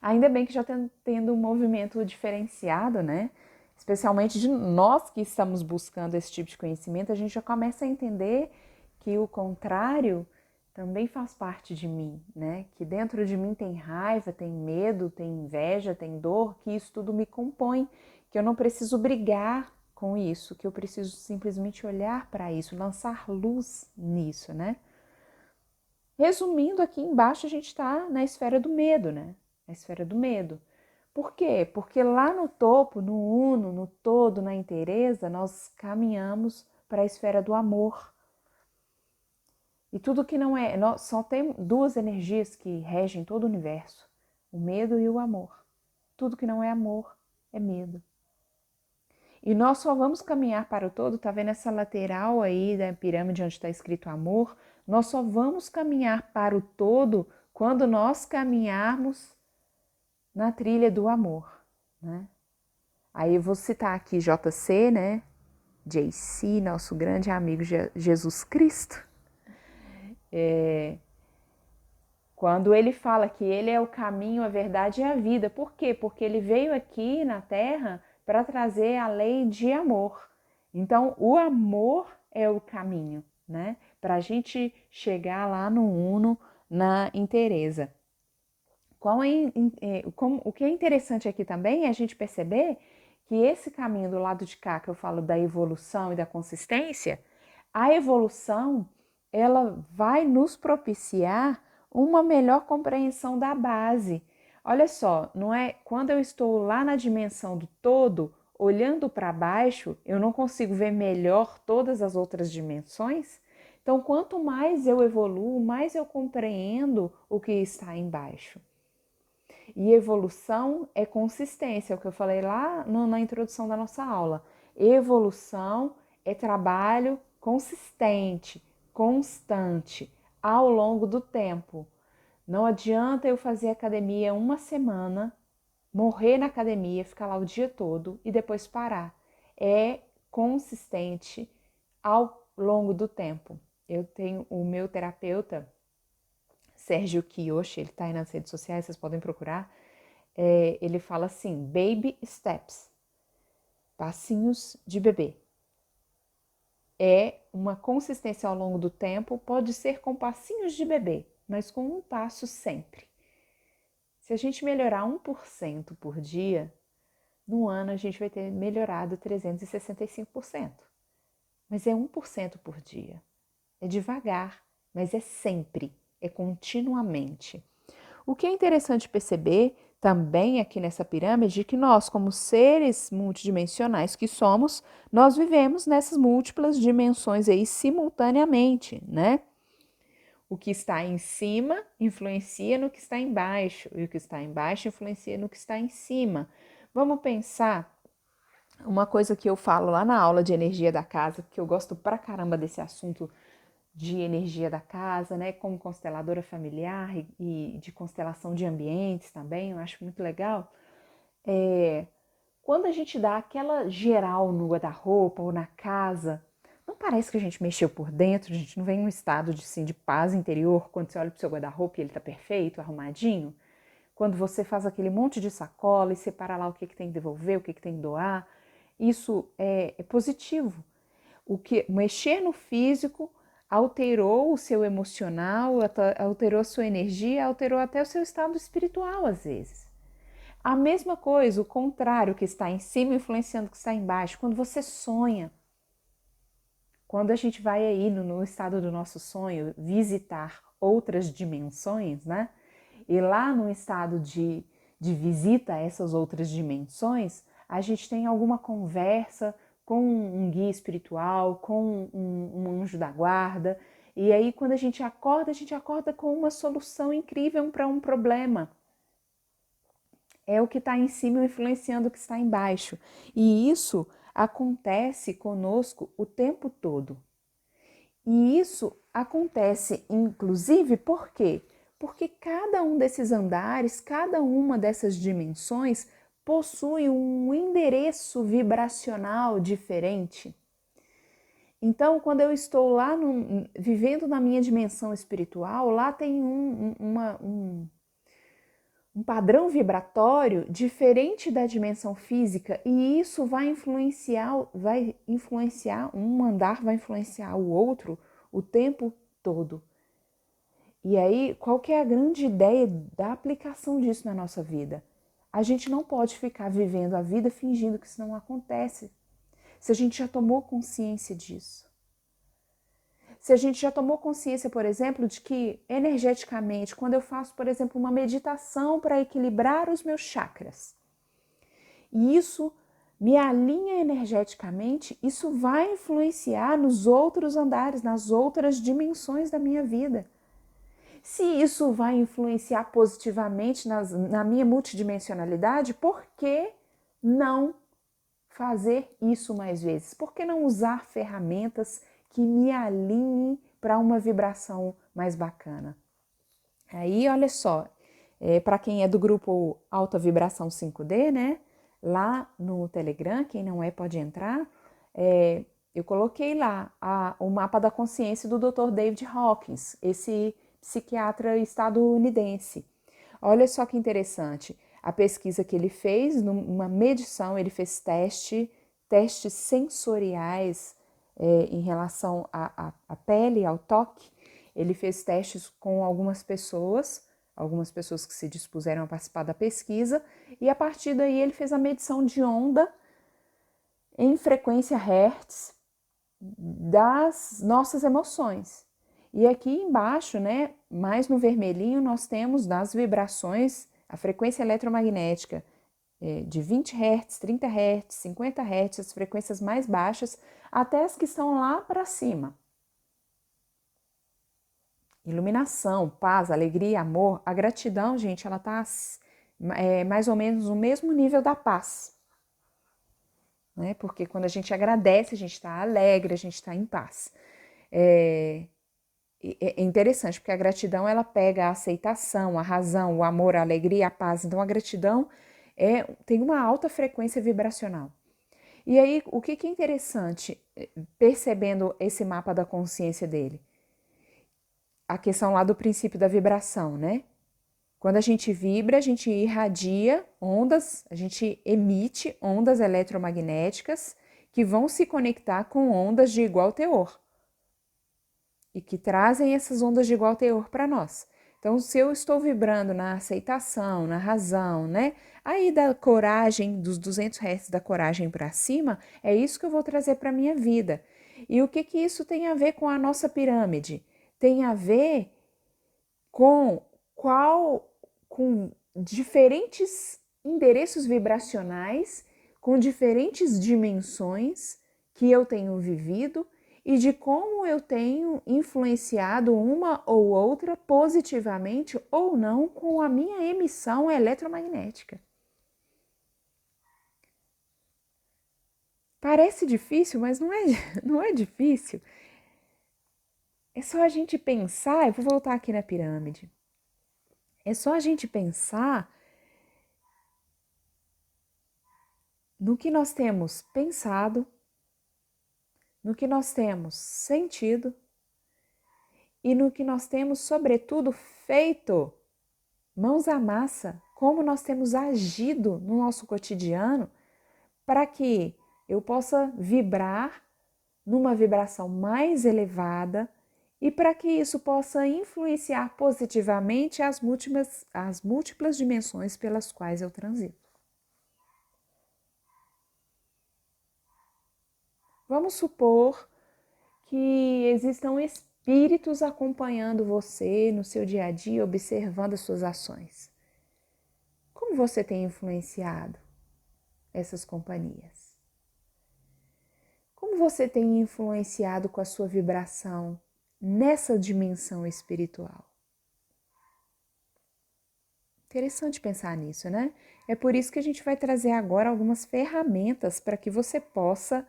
Ainda bem que já está tendo um movimento diferenciado, né? Especialmente de nós que estamos buscando esse tipo de conhecimento, a gente já começa a entender que o contrário também faz parte de mim, né? Que dentro de mim tem raiva, tem medo, tem inveja, tem dor, que isso tudo me compõe, que eu não preciso brigar com isso, que eu preciso simplesmente olhar para isso, lançar luz nisso, né? Resumindo, aqui embaixo a gente está na esfera do medo, né? A esfera do medo. Por quê? Porque lá no topo, no uno, no todo, na inteireza, nós caminhamos para a esfera do amor. E tudo que não é, nós só tem duas energias que regem todo o universo: o medo e o amor. Tudo que não é amor é medo. E nós só vamos caminhar para o todo, tá vendo essa lateral aí da pirâmide onde está escrito amor? Nós só vamos caminhar para o todo quando nós caminharmos na trilha do amor, né? Aí eu vou citar aqui JC, né? JC, nosso grande amigo Jesus Cristo. Quando ele fala que ele é o caminho, a verdade e a vida. Por quê? Porque ele veio aqui na Terra para trazer a lei de amor. Então, o amor é o caminho, né? Para a gente chegar lá no uno, na inteireza. O que é interessante aqui também é a gente perceber que esse caminho do lado de cá, que eu falo da evolução e da consistência, a evolução, ela vai nos propiciar uma melhor compreensão da base. Olha só, não é quando eu estou lá na dimensão do todo, olhando para baixo, eu não consigo ver melhor todas as outras dimensões? Então, quanto mais eu evoluo, mais eu compreendo o que está embaixo. E evolução é consistência, é o que eu falei lá na introdução da nossa aula. Evolução é trabalho consistente, constante, ao longo do tempo. Não adianta eu fazer academia uma semana, morrer na academia, ficar lá o dia todo e depois parar. É consistente ao longo do tempo. Eu tenho o meu terapeuta, Sérgio Kiyoshi, ele está aí nas redes sociais, vocês podem procurar. Ele fala assim, baby steps, passinhos de bebê. É uma consistência ao longo do tempo, pode ser com passinhos de bebê, mas com um passo sempre. Se a gente melhorar 1% por dia, no ano a gente vai ter melhorado 365%. Mas é 1% por dia. É devagar, mas é sempre, é continuamente. O que é interessante perceber também aqui nessa pirâmide é que nós, como seres multidimensionais que somos, nós vivemos nessas múltiplas dimensões aí simultaneamente, né? O que está em cima influencia no que está embaixo, e o que está embaixo influencia no que está em cima. Vamos pensar uma coisa que eu falo lá na aula de energia da casa, porque eu gosto pra caramba desse assunto de energia da casa, né, como consteladora familiar e de constelação de ambientes também, eu acho muito legal. Quando a gente dá aquela geral no guarda-roupa ou na casa, não parece que a gente mexeu por dentro, a gente não vem em um estado de, assim, de paz interior quando você olha para o seu guarda-roupa e ele está perfeito, arrumadinho? Quando você faz aquele monte de sacola e separa lá o que tem que devolver, o que tem que doar, isso é positivo. O que mexer no físico alterou o seu emocional, alterou a sua energia, alterou até o seu estado espiritual às vezes. A mesma coisa, o contrário, que está em cima influenciando o que está embaixo. Quando você sonha, quando a gente vai aí no estado do nosso sonho visitar outras dimensões, né? E lá no estado de visita a essas outras dimensões, a gente tem alguma conversa com um guia espiritual, com um anjo da guarda. E aí, quando a gente acorda com uma solução incrível para um problema. É o que está em cima influenciando o que está embaixo. E isso acontece conosco o tempo todo. E isso acontece, inclusive, por quê? Porque cada um desses andares, cada uma dessas dimensões possui um endereço vibracional diferente. Então, quando eu estou lá vivendo na minha dimensão espiritual, lá tem um padrão vibratório diferente da dimensão física e isso vai influenciar um andar, vai influenciar o outro o tempo todo. E aí, qual que é a grande ideia da aplicação disso na nossa vida? A gente não pode ficar vivendo a vida fingindo que isso não acontece. Se a gente já tomou consciência disso. Se a gente já tomou consciência, por exemplo, de que energeticamente, quando eu faço, por exemplo, uma meditação para equilibrar os meus chakras, e isso me alinha energeticamente, isso vai influenciar nos outros andares, nas outras dimensões da minha vida. Se isso vai influenciar positivamente na minha multidimensionalidade, por que não fazer isso mais vezes? Por que não usar ferramentas que me alinhem para uma vibração mais bacana? Aí, olha só, para quem é do grupo Alta Vibração 5D, né? Lá no Telegram, quem não é pode entrar, eu coloquei lá o mapa da consciência do Dr. David Hawkins, esse psiquiatra estadunidense. Olha só que interessante, a pesquisa que ele fez, numa medição, ele fez testes sensoriais em relação à pele, ao toque. Ele fez testes com algumas pessoas que se dispuseram a participar da pesquisa, e a partir daí ele fez a medição de onda em frequência Hertz das nossas emoções. E aqui embaixo, né, mais no vermelhinho, nós temos das vibrações, a frequência eletromagnética de 20 Hz, 30 Hz, 50 Hz, as frequências mais baixas, até as que estão lá para cima. Iluminação, paz, alegria, amor. A gratidão, gente, ela está mais ou menos no mesmo nível da paz. Né? Porque quando a gente agradece, a gente está alegre, a gente está em paz. É interessante, porque a gratidão, ela pega a aceitação, a razão, o amor, a alegria, a paz. Então, a gratidão tem uma alta frequência vibracional. E aí, o que é interessante, percebendo esse mapa da consciência dele? A questão lá do princípio da vibração, né? Quando a gente vibra, a gente irradia ondas, a gente emite ondas eletromagnéticas que vão se conectar com ondas de igual teor e que trazem essas ondas de igual teor para nós. Então, se eu estou vibrando na aceitação, na razão, né? Aí da coragem, dos 200 Hz da coragem para cima, é isso que eu vou trazer para a minha vida. E o que isso tem a ver com a nossa pirâmide? Tem a ver com diferentes endereços vibracionais, com diferentes dimensões que eu tenho vivido e de como eu tenho influenciado uma ou outra positivamente ou não com a minha emissão eletromagnética. Parece difícil, mas não é difícil. É só a gente pensar, eu vou voltar aqui na pirâmide. É só a gente pensar no que nós temos pensado, no que nós temos sentido e no que nós temos, sobretudo, feito, mãos à massa, como nós temos agido no nosso cotidiano para que eu possa vibrar numa vibração mais elevada e para que isso possa influenciar positivamente as múltiplas dimensões pelas quais eu transito. Vamos supor que existam espíritos acompanhando você no seu dia a dia, observando as suas ações. Como você tem influenciado essas companhias? Como você tem influenciado com a sua vibração nessa dimensão espiritual? Interessante pensar nisso, né? É por isso que a gente vai trazer agora algumas ferramentas para que você possa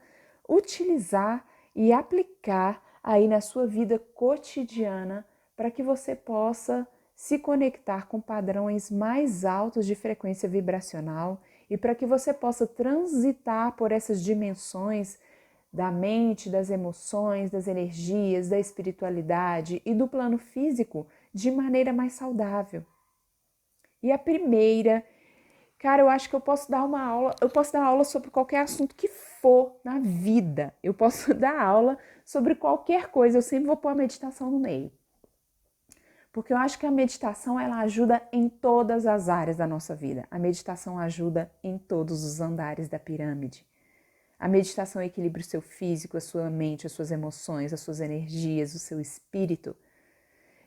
utilizar e aplicar aí na sua vida cotidiana para que você possa se conectar com padrões mais altos de frequência vibracional e para que você possa transitar por essas dimensões da mente, das emoções, das energias, da espiritualidade e do plano físico de maneira mais saudável. E a primeira, cara, eu acho que eu posso dar aula sobre qualquer assunto que for na vida. Eu posso dar aula sobre qualquer coisa, eu sempre vou pôr a meditação no meio. Porque eu acho que a meditação, ela ajuda em todas as áreas da nossa vida. A meditação ajuda em todos os andares da pirâmide. A meditação equilibra o seu físico, a sua mente, as suas emoções, as suas energias, o seu espírito.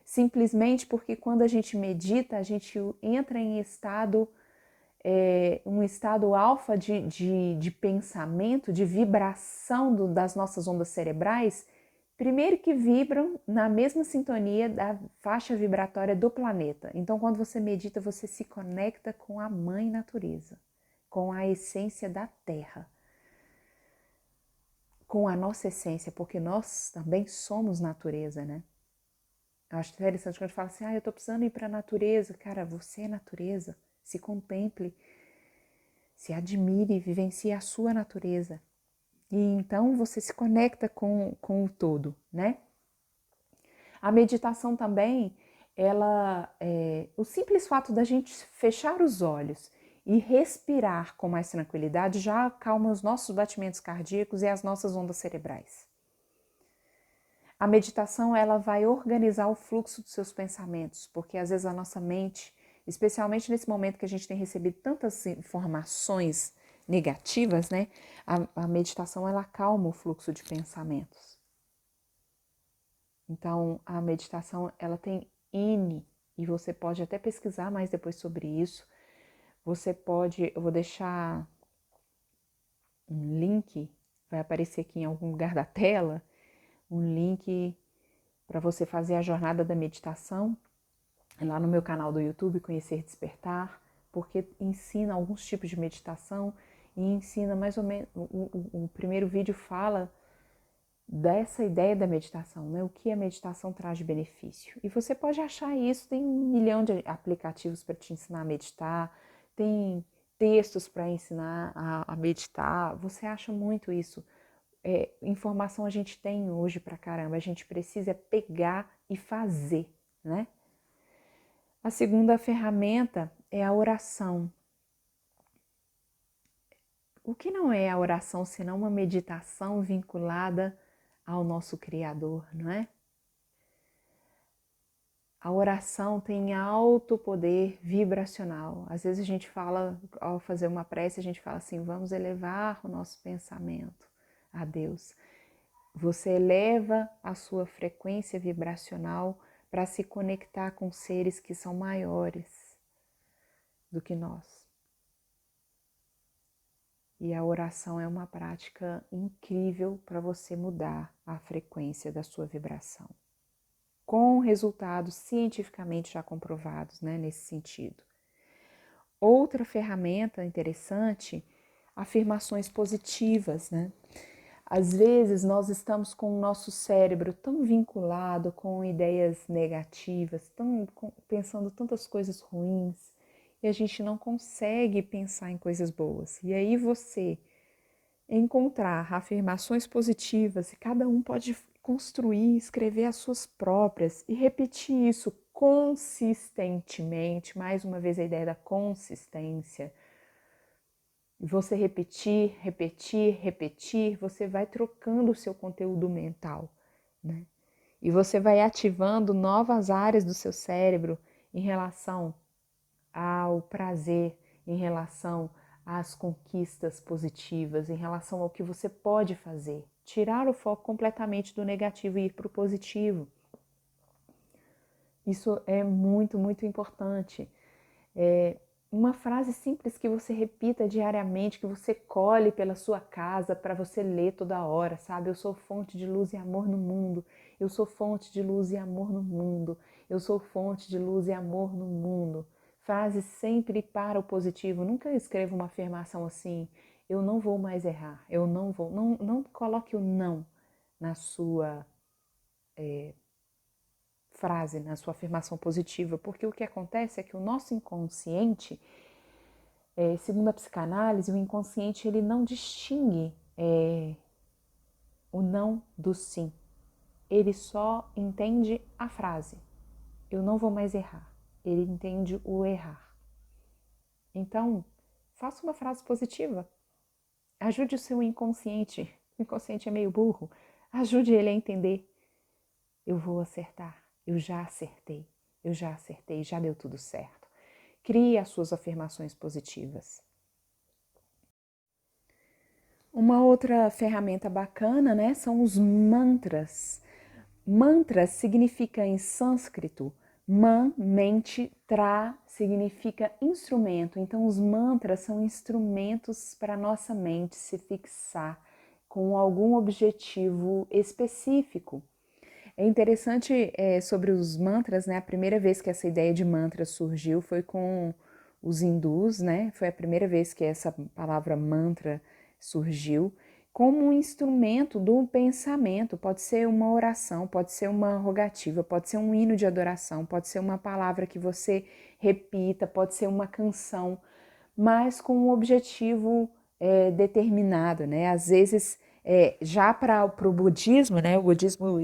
Simplesmente porque quando a gente medita, a gente entra em estado um estado alfa de pensamento, de vibração das nossas ondas cerebrais, primeiro que vibram na mesma sintonia da faixa vibratória do planeta. Então, quando você medita, você se conecta com a mãe natureza, com a essência da Terra, com a nossa essência, porque nós também somos natureza, né? Eu acho interessante quando a gente fala assim, eu tô precisando ir para a natureza. Cara, você é natureza, se contemple, se admire, vivencie a sua natureza. E então você se conecta com o todo, né? A meditação também, o simples fato da gente fechar os olhos e respirar com mais tranquilidade já acalma os nossos batimentos cardíacos e as nossas ondas cerebrais. A meditação, ela vai organizar o fluxo dos seus pensamentos, porque às vezes a nossa mente, especialmente nesse momento que a gente tem recebido tantas informações negativas, né? A meditação, ela acalma o fluxo de pensamentos. Então, a meditação, ela tem N, e você pode até pesquisar mais depois sobre isso. Você pode, eu vou deixar um link, vai aparecer aqui em algum lugar da tela, um link para você fazer a jornada da meditação, lá no meu canal do YouTube, Conhecer Despertar, porque ensina alguns tipos de meditação e ensina mais ou menos, o primeiro vídeo fala dessa ideia da meditação, né? O que a meditação traz de benefício. E você pode achar isso, tem 1 milhão de aplicativos para te ensinar a meditar, tem textos para ensinar a meditar, você acha muito isso. Informação a gente tem hoje pra caramba, a gente precisa pegar e fazer, né? A segunda ferramenta é a oração. O que não é a oração senão uma meditação vinculada ao nosso Criador, não é? A oração tem alto poder vibracional. Às vezes a gente fala, ao fazer uma prece, a gente fala assim, vamos elevar o nosso pensamento a Deus. Você eleva a sua frequência vibracional para se conectar com seres que são maiores do que nós. E a oração é uma prática incrível para você mudar a frequência da sua vibração, com resultados cientificamente já comprovados, né, nesse sentido. Outra ferramenta interessante, afirmações positivas, né? Às vezes nós estamos com o nosso cérebro tão vinculado com ideias negativas, pensando tantas coisas ruins, e a gente não consegue pensar em coisas boas. E aí você encontrar afirmações positivas, e cada um pode construir, escrever as suas próprias e repetir isso consistentemente, mais uma vez a ideia da consistência. Você repetir, você vai trocando o seu conteúdo mental, né? E você vai ativando novas áreas do seu cérebro em relação ao prazer, em relação às conquistas positivas, em relação ao que você pode fazer. Tirar o foco completamente do negativo e ir para o positivo. Isso é muito, muito importante. Uma frase simples que você repita diariamente, que você colhe pela sua casa para você ler toda hora, sabe? Eu sou fonte de luz e amor no mundo. Eu sou fonte de luz e amor no mundo. Eu sou fonte de luz e amor no mundo. Frase sempre para o positivo. Nunca escreva uma afirmação assim, eu não vou mais errar, eu não vou. Não coloque o não na sua frase, na sua afirmação positiva, porque o que acontece é que o nosso inconsciente, segundo a psicanálise, o inconsciente ele não distingue o não do sim. Ele só entende a frase, eu não vou mais errar. Ele entende o errar. Então, faça uma frase positiva. Ajude o seu inconsciente. O inconsciente é meio burro. Ajude ele a entender. Eu vou acertar. Eu já acertei. Eu já acertei. Já deu tudo certo. Crie as suas afirmações positivas. Uma outra ferramenta bacana, né, são os mantras. Mantras significa em sânscrito Man, mente, tra significa instrumento. Então, os mantras são instrumentos para a nossa mente se fixar com algum objetivo específico. É interessante sobre os mantras, né? A primeira vez que essa ideia de mantra surgiu foi com os hindus, né? Foi a primeira vez que essa palavra mantra surgiu como um instrumento do pensamento. Pode ser uma oração, pode ser uma rogativa, pode ser um hino de adoração, pode ser uma palavra que você repita, pode ser uma canção, mas com um objetivo determinado, né? Às vezes, já para o budismo, né? O budismo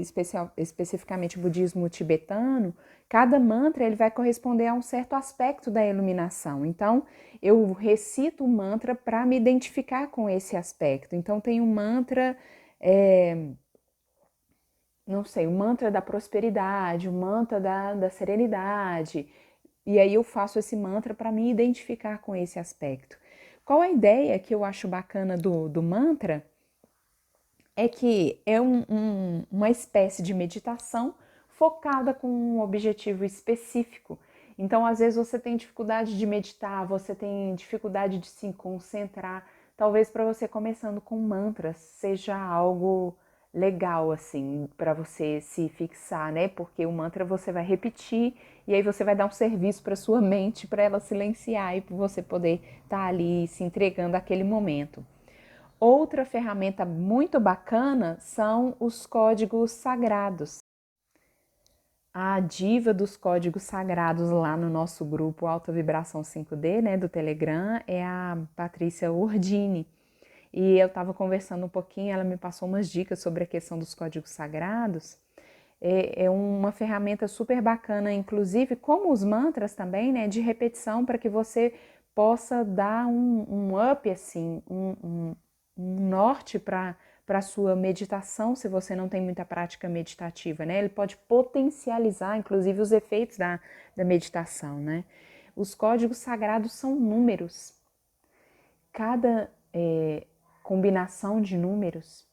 especificamente o budismo tibetano, cada mantra ele vai corresponder a um certo aspecto da iluminação. Então, eu recito o mantra para me identificar com esse aspecto. Então, tem um mantra, não sei, o mantra da prosperidade, o mantra da serenidade. E aí eu faço esse mantra para me identificar com esse aspecto. Qual a ideia que eu acho bacana do mantra? É que é uma espécie de meditação focada com um objetivo específico. Então, às vezes você tem dificuldade de meditar, você tem dificuldade de se concentrar. Talvez para você começando com mantras seja algo legal assim para você se fixar, né? Porque o mantra você vai repetir e aí você vai dar um serviço para sua mente para ela silenciar e para você poder estar ali se entregando àquele momento. Outra ferramenta muito bacana são os códigos sagrados. A diva dos códigos sagrados lá no nosso grupo Alta Vibração 5D, né, do Telegram, é a Patrícia Ordini. E eu estava conversando um pouquinho, ela me passou umas dicas sobre a questão dos códigos sagrados. É uma ferramenta super bacana, inclusive, como os mantras também, né, de repetição, para que você possa dar um up, assim, um norte para a sua meditação, se você não tem muita prática meditativa, né? Ele pode potencializar, inclusive, os efeitos da meditação, né? Os códigos sagrados são números. Cada combinação de números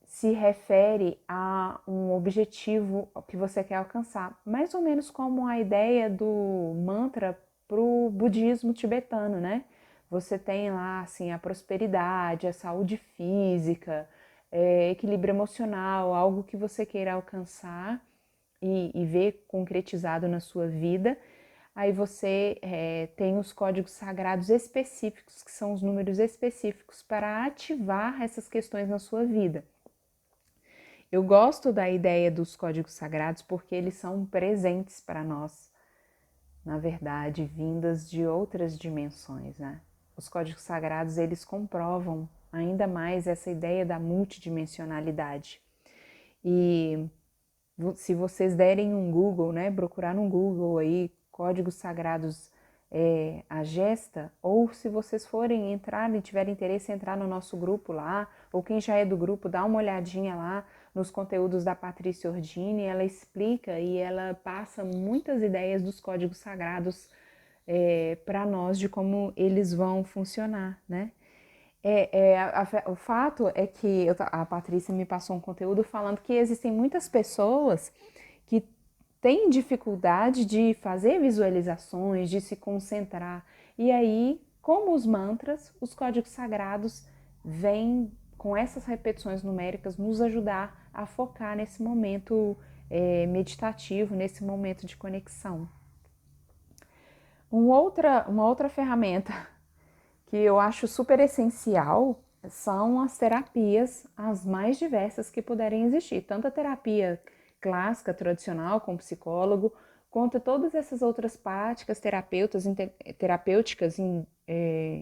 se refere a um objetivo que você quer alcançar, mais ou menos como a ideia do mantra para o budismo tibetano, né? Você tem lá assim a prosperidade, a saúde física, equilíbrio emocional, algo que você queira alcançar e ver concretizado na sua vida. Aí você tem os códigos sagrados específicos, que são os números específicos para ativar essas questões na sua vida. Eu gosto da ideia dos códigos sagrados porque eles são presentes para nós, na verdade, vindas de outras dimensões, né? Os códigos sagrados, eles comprovam ainda mais essa ideia da multidimensionalidade. E se vocês derem um Google, né, procurar no Google aí, códigos sagrados a gesta, ou se vocês forem entrar e tiverem interesse em entrar no nosso grupo lá, ou quem já é do grupo, dá uma olhadinha lá nos conteúdos da Patrícia Ordini, ela explica e ela passa muitas ideias dos códigos sagrados para nós, de como eles vão funcionar, né? O fato é que a Patrícia me passou um conteúdo falando que existem muitas pessoas que têm dificuldade de fazer visualizações, de se concentrar. E aí, como os mantras, os códigos sagrados vêm com essas repetições numéricas nos ajudar a focar nesse momento meditativo, nesse momento de conexão. Uma outra ferramenta que eu acho super essencial são as terapias, as mais diversas que puderem existir. Tanto a terapia clássica, tradicional, com psicólogo, quanto todas essas outras práticas terapêuticas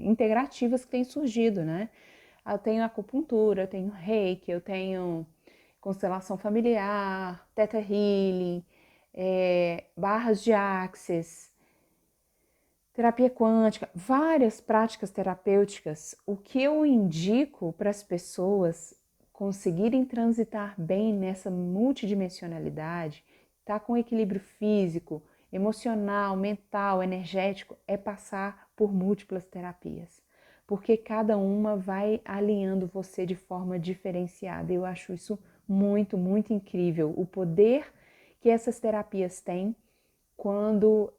integrativas que têm surgido, né? Eu tenho acupuntura, eu tenho reiki, eu tenho constelação familiar, theta healing, barras de axis, terapia quântica, várias práticas terapêuticas. O que eu indico para as pessoas conseguirem transitar bem nessa multidimensionalidade, tá com equilíbrio físico, emocional, mental, energético, é passar por múltiplas terapias. Porque cada uma vai alinhando você de forma diferenciada. Eu acho isso muito, muito incrível. O poder que essas terapias têm quando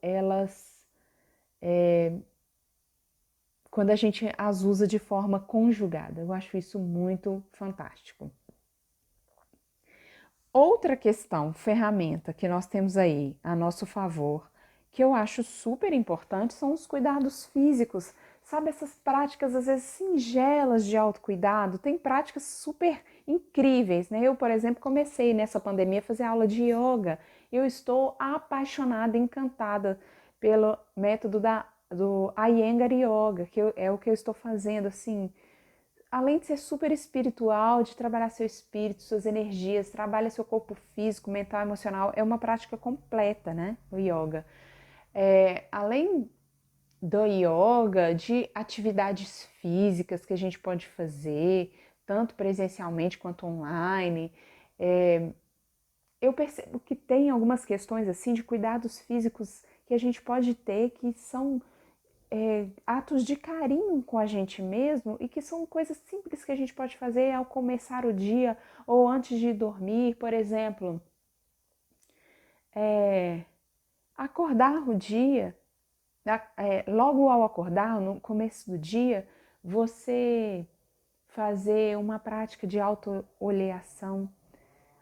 quando a gente as usa de forma conjugada. Eu acho isso muito fantástico. Outra questão, ferramenta que nós temos aí a nosso favor, que eu acho super importante, são os cuidados físicos. Sabe, essas práticas às vezes singelas de autocuidado, tem práticas super incríveis, né? Eu, por exemplo, comecei nessa pandemia a fazer aula de yoga. Eu estou apaixonada, encantada pelo método do Iyengar Yoga, é o que eu estou fazendo, assim, além de ser super espiritual, de trabalhar seu espírito, suas energias, trabalha seu corpo físico, mental, emocional, é uma prática completa, né? O yoga. Além do yoga, de atividades físicas que a gente pode fazer, tanto presencialmente quanto online, eu percebo que tem algumas questões assim de cuidados físicos que a gente pode ter que são atos de carinho com a gente mesmo e que são coisas simples que a gente pode fazer ao começar o dia ou antes de dormir, por exemplo, acordar o dia, logo ao acordar, no começo do dia, você fazer uma prática de autoolheação,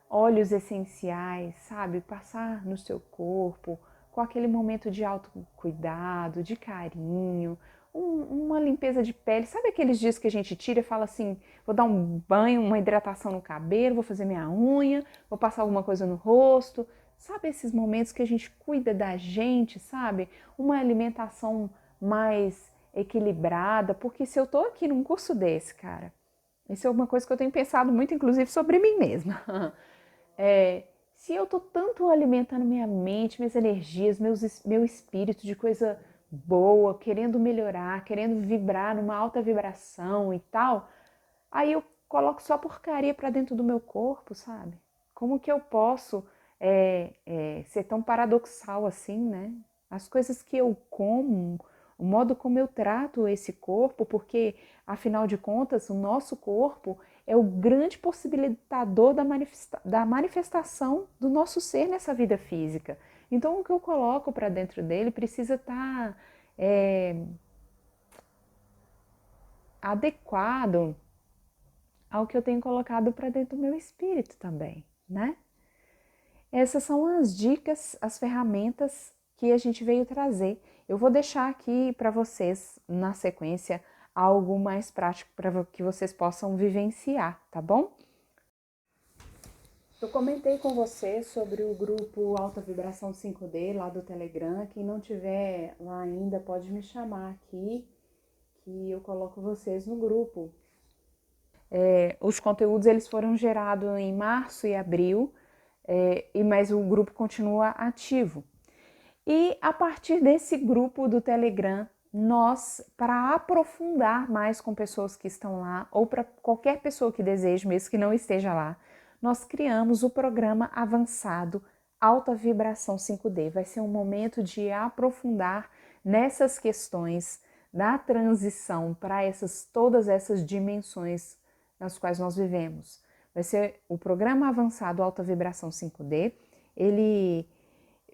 óleos essenciais, sabe? Passar no seu corpo com aquele momento de autocuidado, de carinho, uma limpeza de pele. Sabe aqueles dias que a gente tira e fala assim, vou dar um banho, uma hidratação no cabelo, vou fazer minha unha, vou passar alguma coisa no rosto. Sabe esses momentos que a gente cuida da gente, sabe? Uma alimentação mais equilibrada, porque se eu tô aqui num curso desse, cara, isso é uma coisa que eu tenho pensado muito, inclusive, sobre mim mesma. Se eu tô tanto alimentando minha mente, minhas energias, meu espírito de coisa boa, querendo melhorar, querendo vibrar numa alta vibração e tal, aí eu coloco só porcaria pra dentro do meu corpo, sabe? Como que eu posso ser tão paradoxal assim, né? As coisas que eu como, o modo como eu trato esse corpo, porque afinal de contas o nosso corpo é o grande possibilitador da manifestação do nosso ser nessa vida física. Então o que eu coloco para dentro dele precisa estar adequado ao que eu tenho colocado para dentro do meu espírito também, né? Essas são as dicas, as ferramentas que a gente veio trazer. Eu vou deixar aqui para vocês, na sequência, algo mais prático para que vocês possam vivenciar, tá bom? Eu comentei com você sobre o grupo Alta Vibração 5D lá do Telegram. Quem não tiver lá ainda pode me chamar aqui, que eu coloco vocês no grupo. Os conteúdos eles foram gerados em março e abril, mas o grupo continua ativo. E a partir desse grupo do Telegram, nós, para aprofundar mais com pessoas que estão lá, ou para qualquer pessoa que deseje, mesmo que não esteja lá, nós criamos o programa avançado Alta Vibração 5D. Vai ser um momento de aprofundar nessas questões da transição para todas essas dimensões nas quais nós vivemos. Vai ser o programa avançado Alta Vibração 5D. Ele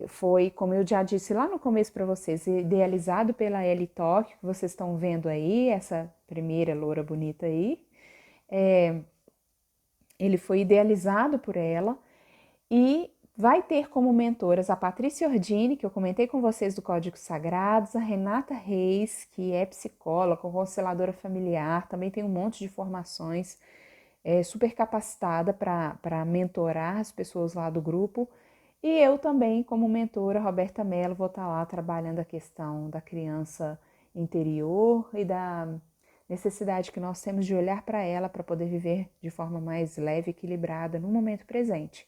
foi, como eu já disse lá no começo para vocês, idealizado pela Ellie Tóquio, que vocês estão vendo aí, essa primeira loura bonita aí. Ele foi idealizado por ela e vai ter como mentoras a Patrícia Ordini, que eu comentei com vocês do Códigos Sagrados, a Renata Reis, que é psicóloga, consteladora familiar, também tem um monte de formações, super capacitada para mentorar as pessoas lá do grupo. E eu também, como mentora, Roberta Mello, vou estar lá trabalhando a questão da criança interior e da necessidade que nós temos de olhar para ela para poder viver de forma mais leve e equilibrada no momento presente.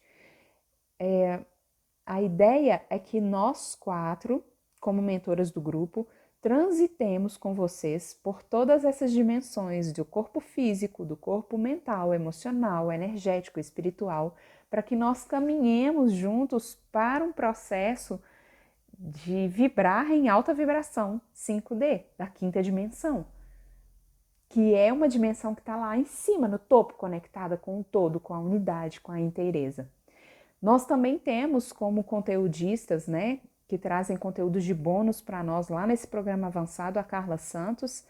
A ideia é que nós quatro, como mentoras do grupo, transitemos com vocês por todas essas dimensões do corpo físico, do corpo mental, emocional, energético, espiritual, para que nós caminhemos juntos para um processo de vibrar em alta vibração 5D, da quinta dimensão, que é uma dimensão que está lá em cima, no topo, conectada com o todo, com a unidade, com a inteireza. Nós também temos como conteudistas, né, que trazem conteúdos de bônus para nós lá nesse programa avançado, a Carla Santos,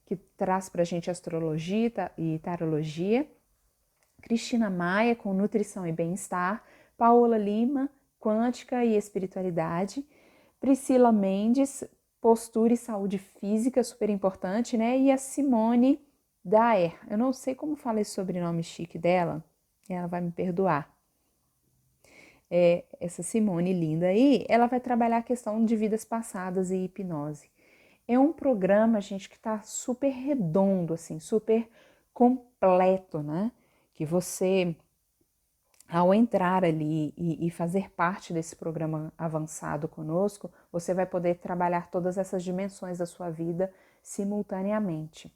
que traz para a gente astrologia e tarologia, Cristina Maia, com nutrição e bem-estar, Paola Lima, quântica e espiritualidade, Priscila Mendes, postura e saúde física, super importante, né? E a Simone Daer, eu não sei como fala esse sobrenome chique dela, ela vai me perdoar. Essa Simone linda aí, ela vai trabalhar a questão de vidas passadas e hipnose. É um programa, gente, que tá super redondo, assim, super completo, né? Que você, ao entrar ali e fazer parte desse programa avançado conosco, você vai poder trabalhar todas essas dimensões da sua vida simultaneamente.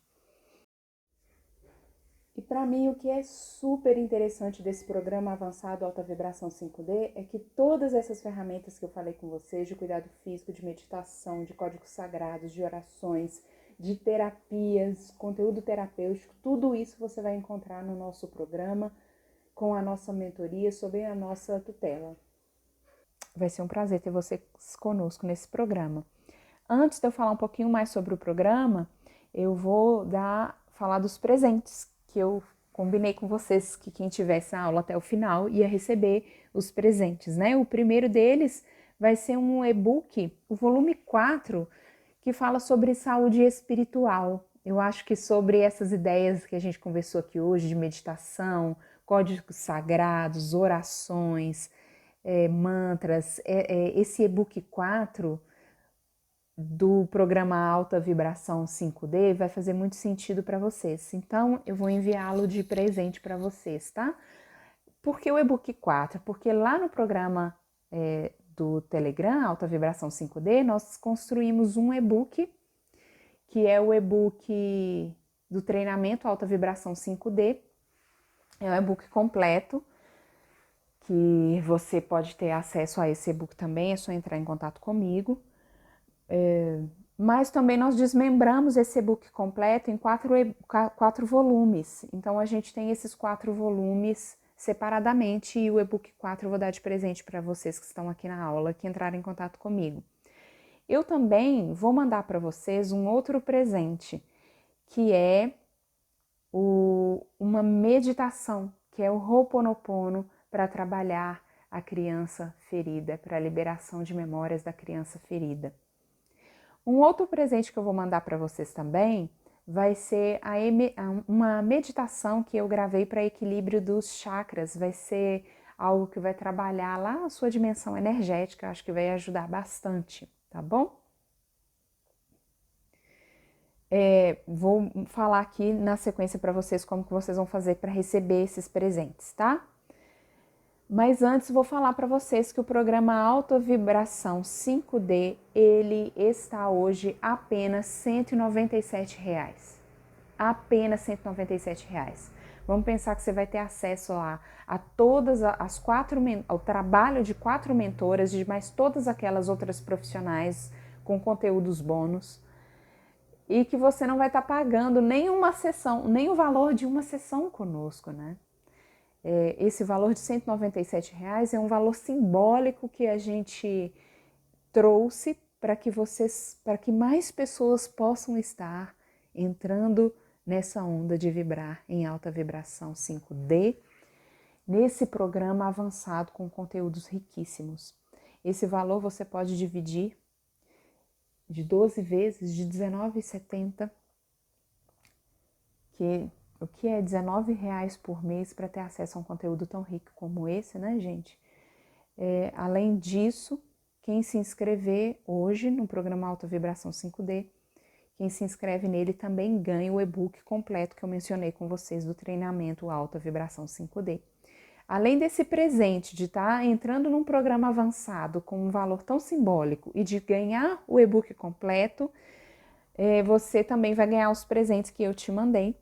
E para mim, o que é super interessante desse programa avançado Alta Vibração 5D é que todas essas ferramentas que eu falei com vocês, de cuidado físico, de meditação, de códigos sagrados, de orações, de terapias, conteúdo terapêutico, tudo isso você vai encontrar no nosso programa, com a nossa mentoria, sob a nossa tutela. Vai ser um prazer ter vocês conosco nesse programa. Antes de eu falar um pouquinho mais sobre o programa, eu vou falar dos presentes que eu combinei com vocês, que quem tivesse a aula até o final ia receber os presentes, né? O primeiro deles vai ser um e-book, o volume 4, que fala sobre saúde espiritual. Eu acho que sobre essas ideias que a gente conversou aqui hoje, de meditação, códigos sagrados, orações, mantras, esse e-book 4 do programa Alta Vibração 5D vai fazer muito sentido para vocês. Então, eu vou enviá-lo de presente para vocês, tá? Por que o e-book 4? Porque lá no programa do Telegram, Alta Vibração 5D, nós construímos um e-book, que é o e-book do treinamento Alta Vibração 5D. É um e-book completo, que você pode ter acesso a esse e-book também, é só entrar em contato comigo. Mas também nós desmembramos esse e-book completo em quatro volumes. Então, a gente tem esses 4 volumes separadamente e o e-book 4 eu vou dar de presente para vocês que estão aqui na aula, que entraram em contato comigo. Eu também vou mandar para vocês um outro presente, que é uma meditação, que é o Ho'oponopono, para trabalhar a criança ferida, para a liberação de memórias da criança ferida. Um outro presente que eu vou mandar para vocês também vai ser uma meditação que eu gravei para equilíbrio dos chakras. Vai ser algo que vai trabalhar lá a sua dimensão energética, acho que vai ajudar bastante, tá bom? Vou falar aqui na sequência para vocês como que vocês vão fazer para receber esses presentes, tá? Mas antes vou falar para vocês que o programa Alta Vibração 5D, ele está hoje apenas R$ 197. Apenas R$ 197. Vamos pensar que você vai ter acesso lá a todas as ao trabalho de 4 mentoras, de mais todas aquelas outras profissionais com conteúdos bônus, e que você não vai estar pagando nenhuma sessão, nem o valor de uma sessão conosco, né? Esse valor de R$ 197 é um valor simbólico que a gente trouxe para que mais pessoas possam estar entrando nessa onda de vibrar em alta vibração 5D, nesse programa avançado com conteúdos riquíssimos. Esse valor você pode dividir de 12 vezes de R$19,70, o que é R$19 por mês para ter acesso a um conteúdo tão rico como esse, né, gente? Além disso, quem se inscrever hoje no programa Alta Vibração 5D, quem se inscreve nele também ganha o e-book completo que eu mencionei com vocês do treinamento Alta Vibração 5D. Além desse presente de estar entrando num programa avançado com um valor tão simbólico e de ganhar o e-book completo, você também vai ganhar os presentes que eu te mandei.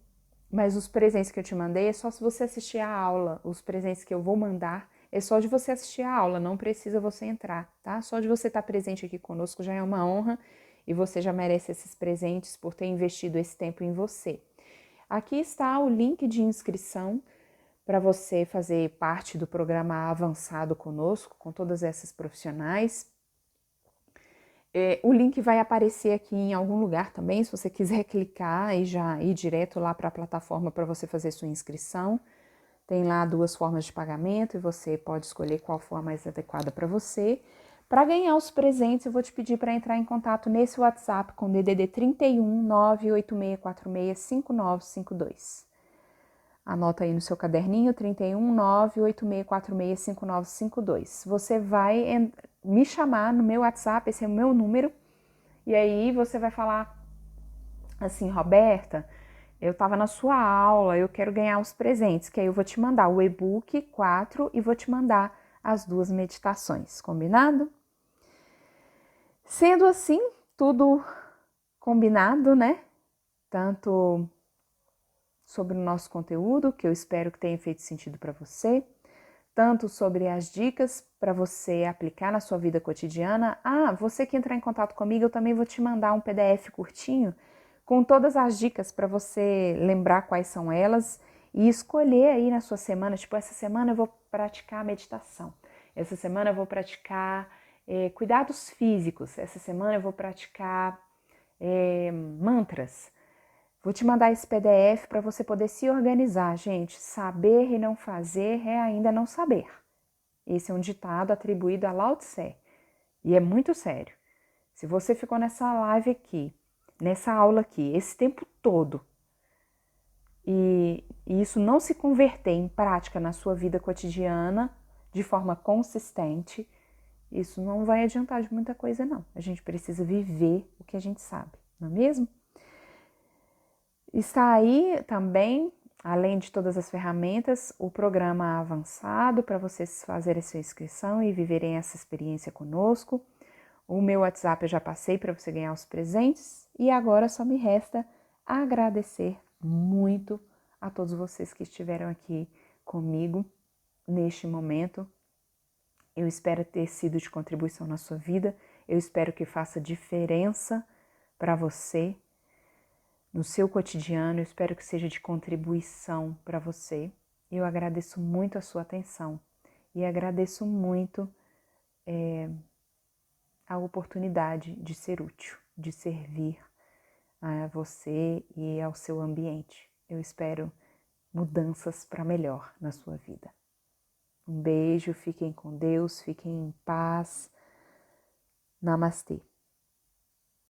Mas os presentes que eu te mandei é só se você assistir a aula. Os presentes que eu vou mandar é só de você assistir a aula, não precisa você entrar, tá? Só de você estar presente aqui conosco já é uma honra e você já merece esses presentes por ter investido esse tempo em você. Aqui está o link de inscrição para você fazer parte do programa avançado conosco, com todas essas profissionais. O link vai aparecer aqui em algum lugar também, se você quiser clicar e já ir direto lá para a plataforma para você fazer sua inscrição. Tem lá 2 formas de pagamento e você pode escolher qual for a mais adequada para você. Para ganhar os presentes, eu vou te pedir para entrar em contato nesse WhatsApp com DDD 31 98646 5952. Anota aí no seu caderninho, 31 98646 5952. Você vai me chamar no meu WhatsApp, esse é o meu número, e aí você vai falar assim: Roberta, eu estava na sua aula, eu quero ganhar os presentes, que aí eu vou te mandar o e-book 4 e vou te mandar as 2 meditações, combinado? Sendo assim, tudo combinado, né? Tanto sobre o nosso conteúdo, que eu espero que tenha feito sentido para você, tanto sobre as dicas para você aplicar na sua vida cotidiana. Você que entrar em contato comigo, eu também vou te mandar um PDF curtinho com todas as dicas para você lembrar quais são elas e escolher aí na sua semana, tipo, essa semana eu vou praticar meditação, essa semana eu vou praticar cuidados físicos, essa semana eu vou praticar mantras. Vou te mandar esse PDF para você poder se organizar, gente. Saber e não fazer é ainda não saber. Esse é um ditado atribuído a Lao Tse e é muito sério. Se você ficou nessa live aqui, nessa aula aqui, esse tempo todo e isso não se converter em prática na sua vida cotidiana de forma consistente, isso não vai adiantar de muita coisa, não. A gente precisa viver o que a gente sabe, não é mesmo? Está aí também, além de todas as ferramentas, o programa avançado para vocês fazerem sua inscrição e viverem essa experiência conosco. O meu WhatsApp eu já passei para você ganhar os presentes e agora só me resta agradecer muito a todos vocês que estiveram aqui comigo neste momento. Eu espero ter sido de contribuição na sua vida, eu espero que faça diferença para você no seu cotidiano, eu espero que seja de contribuição para você. Eu agradeço muito a sua atenção e agradeço muito a oportunidade de ser útil, de servir a você e ao seu ambiente. Eu espero mudanças para melhor na sua vida. Um beijo, fiquem com Deus, fiquem em paz. Namastê.